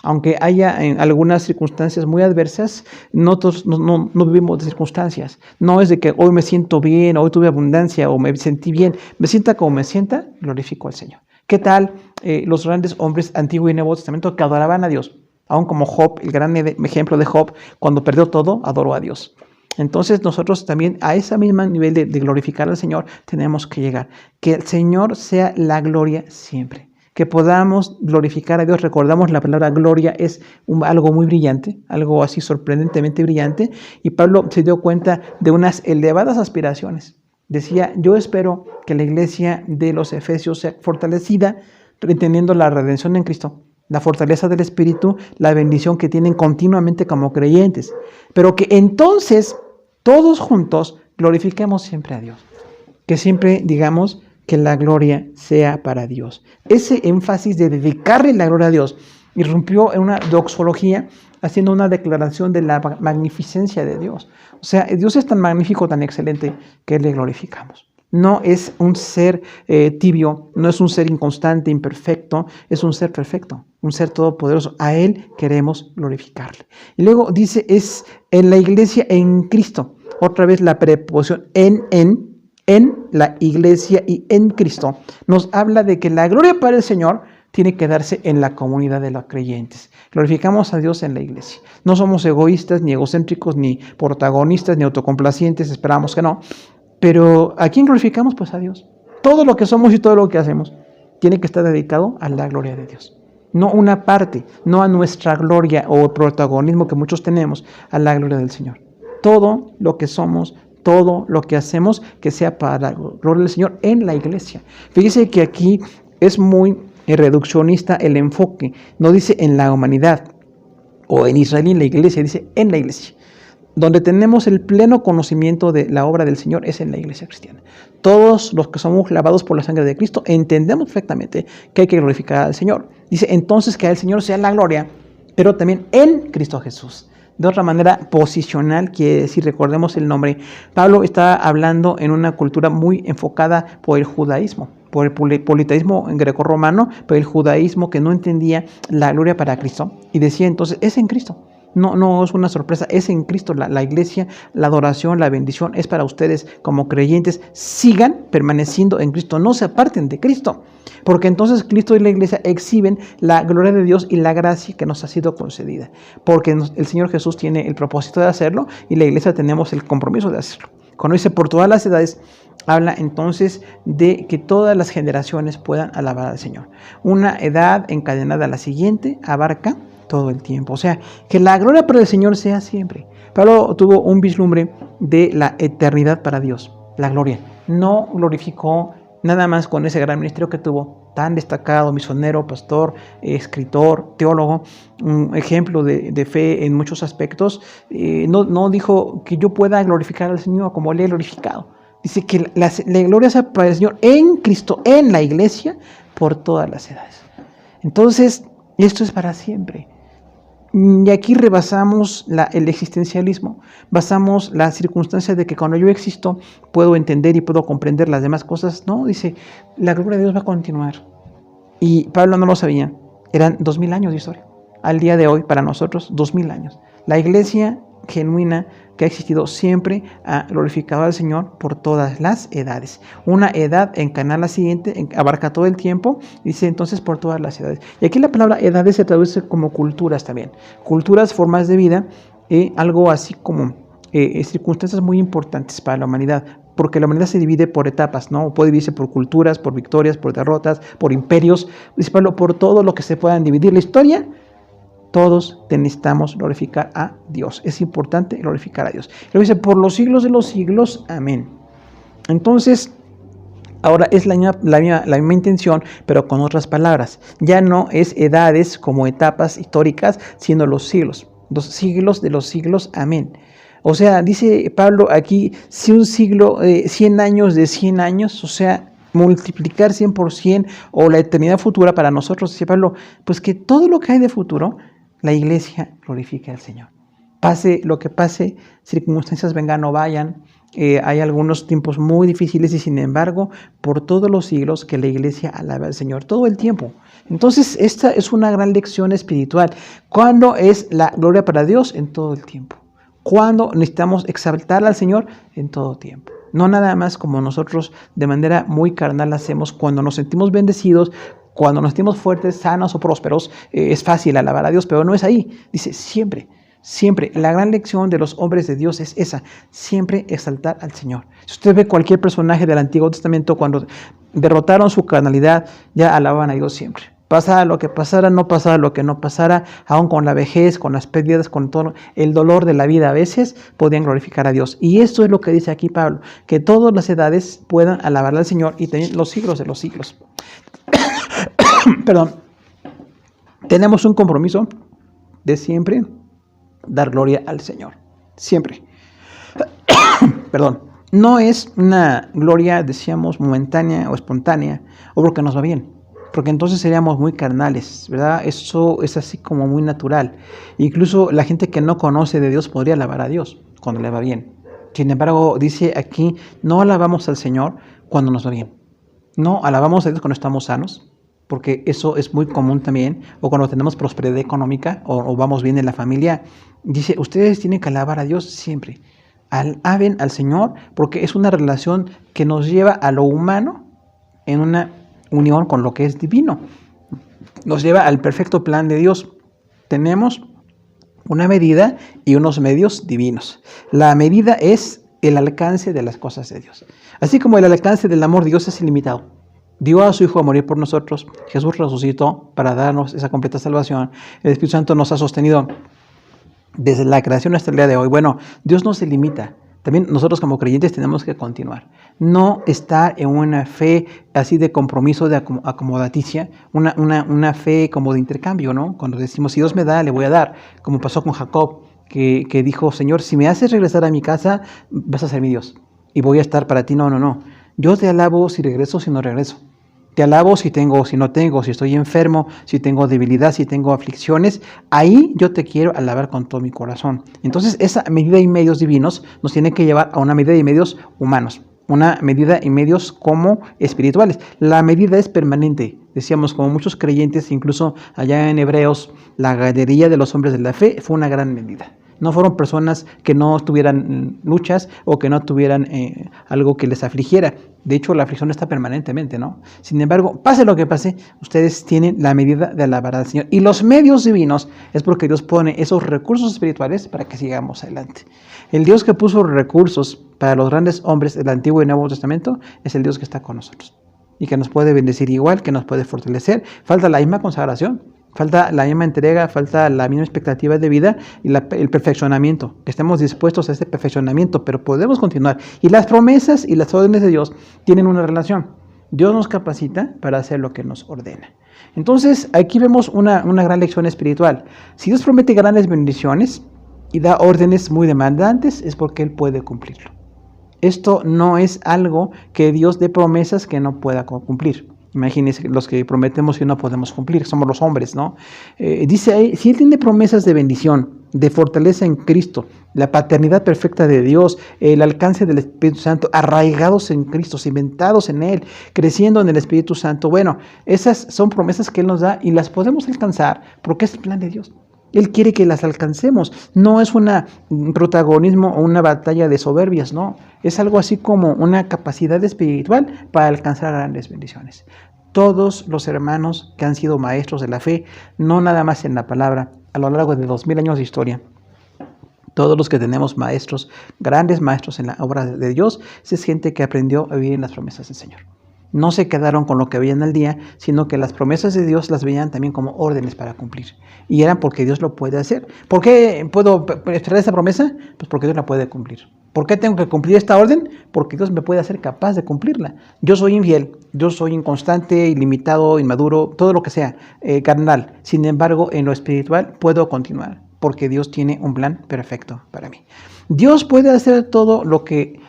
Aunque haya en algunas circunstancias muy adversas, nosotros no vivimos de circunstancias. No es de que hoy me siento bien, hoy tuve abundancia, o me sentí bien. Me sienta como me sienta, glorifico al Señor. ¿Qué tal los grandes hombres Antiguo y Nuevo Testamento que adoraban a Dios? Aún como Job, el gran ejemplo de Job, cuando perdió todo, adoró a Dios. Entonces nosotros también a ese mismo nivel de glorificar al Señor tenemos que llegar. Que el Señor sea la gloria siempre. Que podamos glorificar a Dios. Recordamos, la palabra gloria es algo muy brillante, algo así sorprendentemente brillante. Y Pablo se dio cuenta de unas elevadas aspiraciones. Decía, yo espero que la iglesia de los Efesios sea fortalecida, entendiendo la redención en Cristo, la fortaleza del Espíritu, la bendición que tienen continuamente como creyentes. Pero que entonces, todos juntos, glorifiquemos siempre a Dios. Que siempre digamos, que la gloria sea para Dios. Ese énfasis de dedicarle la gloria a Dios irrumpió en una doxología, haciendo una declaración de la magnificencia de Dios. O sea, Dios es tan magnífico, tan excelente, que le glorificamos. No es un ser tibio, no es un ser inconstante, imperfecto, es un ser perfecto, un ser todopoderoso. A Él queremos glorificarle. Y luego dice, es en la iglesia en Cristo. Otra vez la preposición en la iglesia y en Cristo, nos habla de que la gloria para el Señor tiene que darse en la comunidad de los creyentes. Glorificamos a Dios en la iglesia. No somos egoístas, ni egocéntricos, ni protagonistas, ni autocomplacientes, esperamos que no. Pero ¿a quién glorificamos? Pues a Dios. Todo lo que somos y todo lo que hacemos tiene que estar dedicado a la gloria de Dios. No una parte, no a nuestra gloria o protagonismo que muchos tenemos, a la gloria del Señor. Todo lo que somos, todo lo que hacemos, que sea para la gloria del Señor en la iglesia. Fíjese que aquí es muy reduccionista el enfoque. No dice en la humanidad o en Israel y en la iglesia, dice en la iglesia. Donde tenemos el pleno conocimiento de la obra del Señor es en la iglesia cristiana. Todos los que somos lavados por la sangre de Cristo entendemos perfectamente que hay que glorificar al Señor. Dice entonces que al Señor sea la gloria, pero también en Cristo Jesús. De otra manera, posicional, quiere decir, recordemos el nombre, Pablo está hablando en una cultura muy enfocada por el judaísmo, por el politeísmo grecorromano, por el judaísmo que no entendía la gloria para Cristo. Y decía entonces, es en Cristo. No es una sorpresa, es en Cristo la iglesia, la adoración, la bendición es para ustedes como creyentes. Sigan permaneciendo en Cristo, no se aparten de Cristo, porque entonces Cristo y la iglesia exhiben la gloria de Dios y la gracia que nos ha sido concedida, porque el Señor Jesús tiene el propósito de hacerlo y la iglesia tenemos el compromiso de hacerlo. Cuando dice por todas las edades, habla entonces de que todas las generaciones puedan alabar al Señor. Una edad encadenada a la siguiente abarca todo el tiempo. O sea, que la gloria para el Señor sea siempre. Pablo tuvo un vislumbre de la eternidad para Dios, la gloria. No glorificó nada más con ese gran ministerio que tuvo, tan destacado, misionero, pastor, escritor, teólogo, un ejemplo de fe en muchos aspectos. No dijo que yo pueda glorificar al Señor como le he glorificado. Dice que la gloria sea para el Señor en Cristo, en la iglesia, por todas las edades. Entonces, esto es para siempre. Y aquí rebasamos el existencialismo, basamos la circunstancia de que cuando yo existo puedo entender y puedo comprender las demás cosas. No, dice, la gloria de Dios va a continuar. Y Pablo no lo sabía, eran 2000 años de historia. Al día de hoy, para nosotros, 2000 años. La iglesia genuina que ha existido siempre ha glorificado al Señor por todas las edades. Una edad encarna la siguiente, abarca todo el tiempo, dice entonces por todas las edades. Y aquí la palabra edades se traduce como culturas también. Culturas, formas de vida, algo así como circunstancias muy importantes para la humanidad, porque la humanidad se divide por etapas, ¿no? Puede dividirse por culturas, por victorias, por derrotas, por imperios, dice Pablo, por todo lo que se puedan dividir la historia. Todos necesitamos glorificar a Dios. Es importante glorificar a Dios. Lo dice, por los siglos de los siglos. Amén. Entonces, ahora es la misma intención, pero con otras palabras. Ya no es edades como etapas históricas, sino los siglos. Los siglos de los siglos. Amén. O sea, dice Pablo aquí, si un siglo, 100 años de 100 años, o sea, multiplicar 100 por 100 o la eternidad futura para nosotros, dice Pablo, pues que todo lo que hay de futuro, la iglesia glorifica al Señor. Pase lo que pase, circunstancias vengan o vayan, hay algunos tiempos muy difíciles y sin embargo, por todos los siglos que la iglesia alaba al Señor, todo el tiempo. Entonces, esta es una gran lección espiritual. ¿Cuándo es la gloria para Dios? En todo el tiempo. ¿Cuándo necesitamos exaltar al Señor? En todo tiempo. No nada más como nosotros de manera muy carnal hacemos cuando nos sentimos bendecidos, cuando nos sentimos fuertes, sanos o prósperos, es fácil alabar a Dios, pero no es ahí. Dice siempre, siempre. La gran lección de los hombres de Dios es esa, siempre exaltar al Señor. Si usted ve cualquier personaje del Antiguo Testamento, cuando derrotaron su carnalidad, ya alababan a Dios siempre. Pasara lo que pasara, no pasara lo que no pasara, aún con la vejez, con las pérdidas, con todo el dolor de la vida, a veces podían glorificar a Dios. Y esto es lo que dice aquí Pablo, que todas las edades puedan alabar al Señor y también los siglos de los siglos. Perdón. Tenemos un compromiso de siempre dar gloria al Señor. Siempre. Perdón. No es una gloria, decíamos, momentánea o espontánea, o porque nos va bien. Porque entonces seríamos muy carnales, ¿verdad? Eso es así como muy natural. Incluso la gente que no conoce de Dios podría alabar a Dios cuando le va bien. Sin embargo, dice aquí, no alabamos al Señor cuando nos va bien. No alabamos a Dios cuando estamos sanos, porque eso es muy común también, o cuando tenemos prosperidad económica, o vamos bien en la familia. Dice, ustedes tienen que alabar a Dios siempre. Alaben al Señor, porque es una relación que nos lleva a lo humano en una unión con lo que es divino. Nos lleva al perfecto plan de Dios. Tenemos una medida y unos medios divinos. La medida es el alcance de las cosas de Dios. Así como el alcance del amor de Dios es ilimitado. Dio a su Hijo a morir por nosotros. Jesús resucitó para darnos esa completa salvación. El Espíritu Santo nos ha sostenido desde la creación hasta el día de hoy. Bueno, Dios no se limita. También nosotros como creyentes tenemos que continuar. No estar en una fe así de compromiso, de acomodaticia, una fe como de intercambio, ¿no? Cuando decimos, si Dios me da, le voy a dar. Como pasó con Jacob, que dijo, Señor, si me haces regresar a mi casa, vas a ser mi Dios. Y voy a estar para ti. No. Yo te alabo si regreso, si no regreso. Te alabo si no tengo, si estoy enfermo, si tengo debilidad, si tengo aflicciones. Ahí yo te quiero alabar con todo mi corazón. Entonces, esa medida y medios divinos nos tiene que llevar a una medida y medios humanos. Una medida y medios como espirituales. La medida es permanente. Decíamos, como muchos creyentes, incluso allá en Hebreos, la galería de los hombres de la fe fue una gran medida. No fueron personas que no tuvieran luchas o que no tuvieran algo que les afligiera. De hecho, la aflicción está permanentemente, ¿no? Sin embargo, pase lo que pase, ustedes tienen la medida de alabar al Señor. Y los medios divinos es porque Dios pone esos recursos espirituales para que sigamos adelante. El Dios que puso recursos para los grandes hombres del Antiguo y Nuevo Testamento es el Dios que está con nosotros. Y que nos puede bendecir igual, que nos puede fortalecer. Falta la misma consagración. Falta la misma entrega, falta la misma expectativa de vida y el perfeccionamiento. Que estemos dispuestos a ese perfeccionamiento, pero podemos continuar. Y las promesas y las órdenes de Dios tienen una relación. Dios nos capacita para hacer lo que nos ordena. Entonces, aquí vemos una gran lección espiritual. Si Dios promete grandes bendiciones y da órdenes muy demandantes, es porque Él puede cumplirlo. Esto no es algo que Dios dé promesas que no pueda cumplir. Imagínense los que prometemos y no podemos cumplir, somos los hombres, ¿no? Dice ahí, si Él tiene promesas de bendición, de fortaleza en Cristo, la paternidad perfecta de Dios, el alcance del Espíritu Santo, arraigados en Cristo, cimentados en Él, creciendo en el Espíritu Santo, bueno, esas son promesas que Él nos da y las podemos alcanzar porque es el plan de Dios. Él quiere que las alcancemos. No es un protagonismo o una batalla de soberbias, no. Es algo así como una capacidad espiritual para alcanzar grandes bendiciones. Todos los hermanos que han sido maestros de la fe, no nada más en la palabra, a lo largo de 2000 años de historia, todos los que tenemos maestros, grandes maestros en la obra de Dios, es gente que aprendió a vivir en las promesas del Señor. No se quedaron con lo que veían al día, sino que las promesas de Dios las veían también como órdenes para cumplir. Y eran porque Dios lo puede hacer. ¿Por qué puedo esperar esa promesa? Pues porque Dios la puede cumplir. ¿Por qué tengo que cumplir esta orden? Porque Dios me puede hacer capaz de cumplirla. Yo soy infiel, yo soy inconstante, ilimitado, inmaduro, todo lo que sea, carnal. Sin embargo, en lo espiritual puedo continuar, porque Dios tiene un plan perfecto para mí. Dios puede hacer todo lo que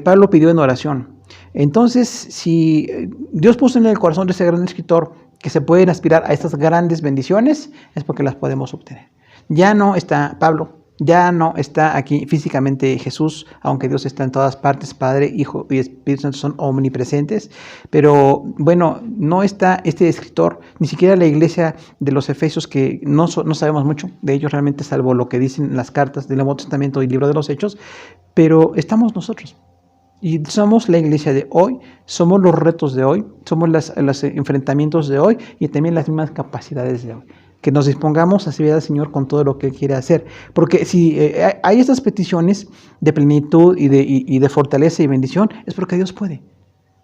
Pablo pidió en oración. Entonces, si Dios puso en el corazón de ese gran escritor que se pueden aspirar a estas grandes bendiciones, es porque las podemos obtener. Ya no está Pablo, ya no está aquí físicamente Jesús, aunque Dios está en todas partes, Padre, Hijo y Espíritu Santo son omnipresentes, pero bueno, no está este escritor, ni siquiera la iglesia de los Efesios, que no sabemos mucho de ellos realmente, salvo lo que dicen las cartas del Nuevo Testamento y el libro de los Hechos, pero estamos nosotros. Y somos la iglesia de hoy, somos los retos de hoy, somos los enfrentamientos de hoy y también las mismas capacidades de hoy. Que nos dispongamos a servir al Señor con todo lo que Él quiere hacer. Porque si hay estas peticiones de plenitud y de fortaleza y bendición, es porque Dios puede.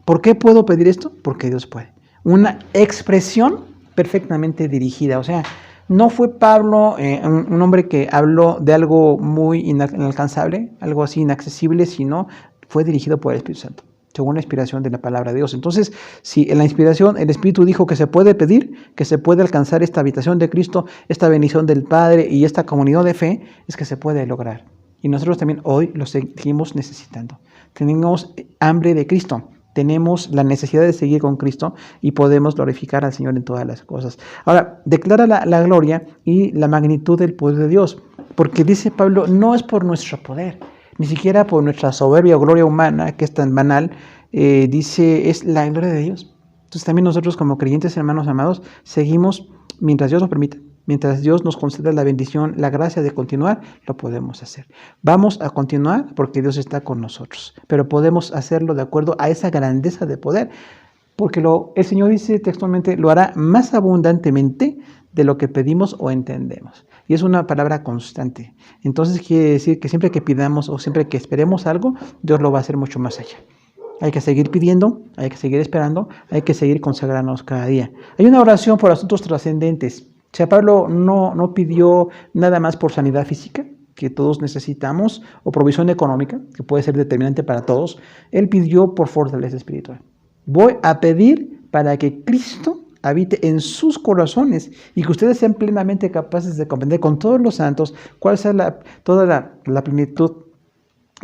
¿Por qué puedo pedir esto? Porque Dios puede. Una expresión perfectamente dirigida. O sea, no fue Pablo un hombre que habló de algo muy inalcanzable, algo así inaccesible, sino fue dirigido por el Espíritu Santo, según la inspiración de la palabra de Dios. Entonces, si en la inspiración el Espíritu dijo que se puede pedir, que se puede alcanzar esta habitación de Cristo, esta bendición del Padre y esta comunión de fe, es que se puede lograr. Y nosotros también hoy lo seguimos necesitando. Tenemos hambre de Cristo, tenemos la necesidad de seguir con Cristo y podemos glorificar al Señor en todas las cosas. Ahora, declara la gloria y la magnitud del poder de Dios, porque dice Pablo, no es por nuestro poder, ni siquiera por nuestra soberbia o gloria humana, que es tan banal, dice, es la gloria de Dios. Entonces también nosotros como creyentes, hermanos amados, seguimos mientras Dios lo permita, mientras Dios nos conceda la bendición, la gracia de continuar, lo podemos hacer. Vamos a continuar porque Dios está con nosotros, pero podemos hacerlo de acuerdo a esa grandeza de poder, porque el Señor dice textualmente, lo hará más abundantemente de lo que pedimos o entendemos. Y es una palabra constante. Entonces quiere decir que siempre que pidamos o siempre que esperemos algo, Dios lo va a hacer mucho más allá. Hay que seguir pidiendo, hay que seguir esperando, hay que seguir consagrándonos cada día. Hay una oración por asuntos trascendentes. O sea, Pablo no pidió nada más por sanidad física, que todos necesitamos, o provisión económica, que puede ser determinante para todos. Él pidió por fortaleza espiritual. Voy a pedir para que Cristo habite en sus corazones y que ustedes sean plenamente capaces de comprender con todos los santos cuál sea toda la plenitud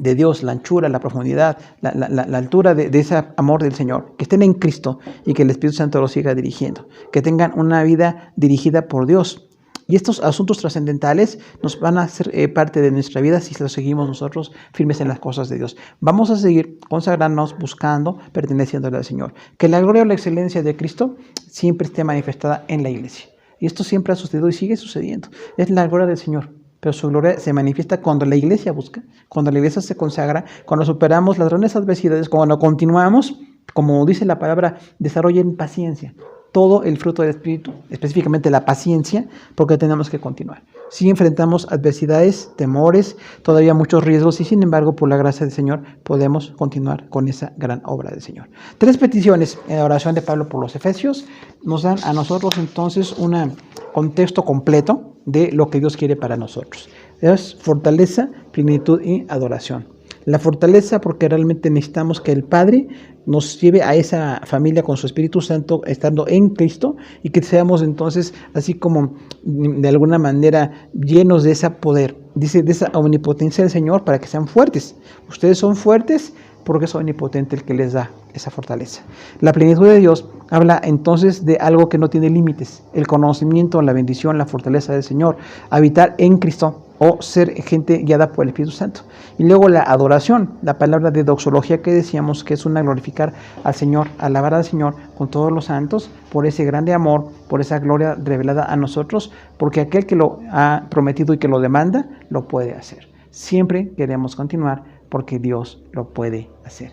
de Dios, la anchura, la profundidad, la altura de ese amor del Señor, que estén en Cristo y que el Espíritu Santo los siga dirigiendo, que tengan una vida dirigida por Dios. Y estos asuntos trascendentales nos van a ser parte de nuestra vida si los seguimos nosotros firmes en las cosas de Dios. Vamos a seguir consagrándonos, buscando, perteneciéndole al Señor. Que la gloria o la excelencia de Cristo siempre esté manifestada en la iglesia. Y esto siempre ha sucedido y sigue sucediendo. Es la gloria del Señor. Pero su gloria se manifiesta cuando la iglesia busca, cuando la iglesia se consagra, cuando superamos las grandes adversidades, cuando continuamos, como dice la palabra, desarrollen paciencia. Todo el fruto del Espíritu, específicamente la paciencia, porque tenemos que continuar. Si enfrentamos adversidades, temores, todavía muchos riesgos y sin embargo, por la gracia del Señor, podemos continuar con esa gran obra del Señor. 3 peticiones en la oración de Pablo por los Efesios nos dan a nosotros entonces un contexto completo de lo que Dios quiere para nosotros. Es fortaleza, plenitud y adoración. La fortaleza porque realmente necesitamos que el Padre nos lleve a esa familia con su Espíritu Santo estando en Cristo y que seamos entonces así como de alguna manera llenos de ese poder, dice de esa omnipotencia del Señor para que sean fuertes. Ustedes son fuertes porque es omnipotente el que les da esa fortaleza. La plenitud de Dios habla entonces de algo que no tiene límites, el conocimiento, la bendición, la fortaleza del Señor, habitar en Cristo o ser gente guiada por el Espíritu Santo. Y luego la adoración, la palabra de doxología que decíamos que es una glorificar al Señor, alabar al Señor con todos los santos por ese grande amor, por esa gloria revelada a nosotros, porque aquel que lo ha prometido y que lo demanda, lo puede hacer. Siempre queremos continuar porque Dios lo puede hacer.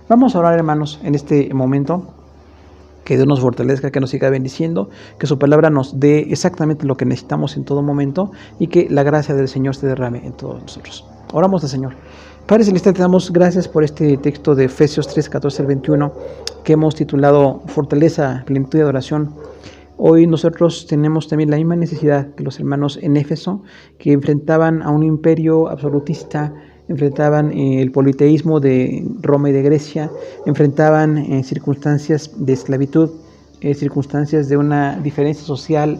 Vamos a orar, hermanos, en este momento. Que Dios nos fortalezca, que nos siga bendiciendo, que su palabra nos dé exactamente lo que necesitamos en todo momento y que la gracia del Señor se derrame en todos nosotros. Oramos al Señor. Padre Celestial, te damos gracias por este texto de Efesios 3, 14 al 21 que hemos titulado Fortaleza, Plenitud y Adoración. Hoy nosotros tenemos también la misma necesidad que los hermanos en Éfeso, que enfrentaban a un imperio absolutista, enfrentaban el politeísmo de Roma y de Grecia, enfrentaban circunstancias de esclavitud, circunstancias de una diferencia social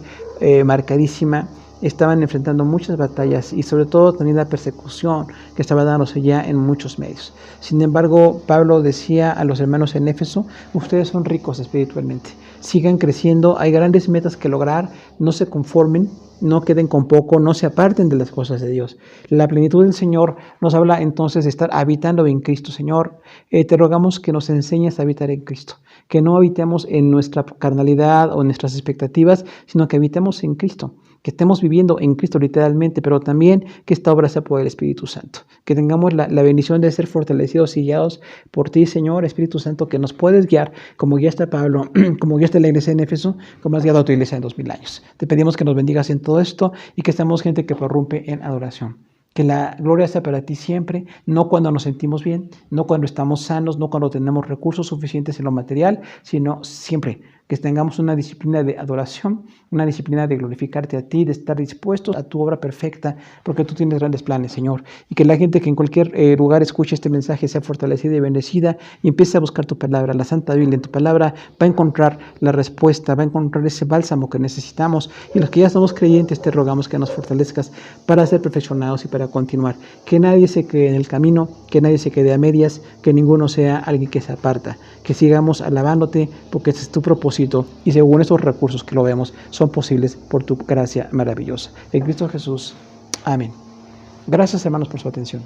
marcadísima, estaban enfrentando muchas batallas y sobre todo también la persecución que estaba dándose ya en muchos medios. Sin embargo, Pablo decía a los hermanos en Éfeso, ustedes son ricos espiritualmente, sigan creciendo, hay grandes metas que lograr, no se conformen, no queden con poco, no se aparten de las cosas de Dios. La plenitud del Señor nos habla entonces de estar habitando en Cristo. Señor, te rogamos que nos enseñes a habitar en Cristo, que no habitemos en nuestra carnalidad o en nuestras expectativas, sino que habitemos en Cristo, que estemos viviendo en Cristo literalmente, pero también que esta obra sea por el Espíritu Santo, que tengamos la bendición de ser fortalecidos y guiados por ti, Señor, Espíritu Santo, que nos puedes guiar, como guiaste a Pablo, como guiaste a la iglesia en Éfeso, como has guiado a tu iglesia en 2000 años. Te pedimos que nos bendigas en todo esto y que seamos gente que prorrumpe en adoración. Que la gloria sea para ti siempre, no cuando nos sentimos bien, no cuando estamos sanos, no cuando tenemos recursos suficientes en lo material, sino siempre. Que tengamos una disciplina de adoración, una disciplina de glorificarte a ti, de estar dispuestos a tu obra perfecta, porque tú tienes grandes planes, Señor. Y que la gente que en cualquier lugar escuche este mensaje sea fortalecida y bendecida y empiece a buscar tu palabra, la Santa Biblia. En tu palabra va a encontrar la respuesta, va a encontrar ese bálsamo que necesitamos. Y los que ya somos creyentes te rogamos que nos fortalezcas para ser perfeccionados y para continuar. Que nadie se quede en el camino, que nadie se quede a medias, que ninguno sea alguien que se aparta. Que sigamos alabándote porque ese es tu propósito y según estos recursos que lo vemos son posibles por tu gracia maravillosa. En Cristo Jesús. Amén. Gracias, hermanos, por su atención.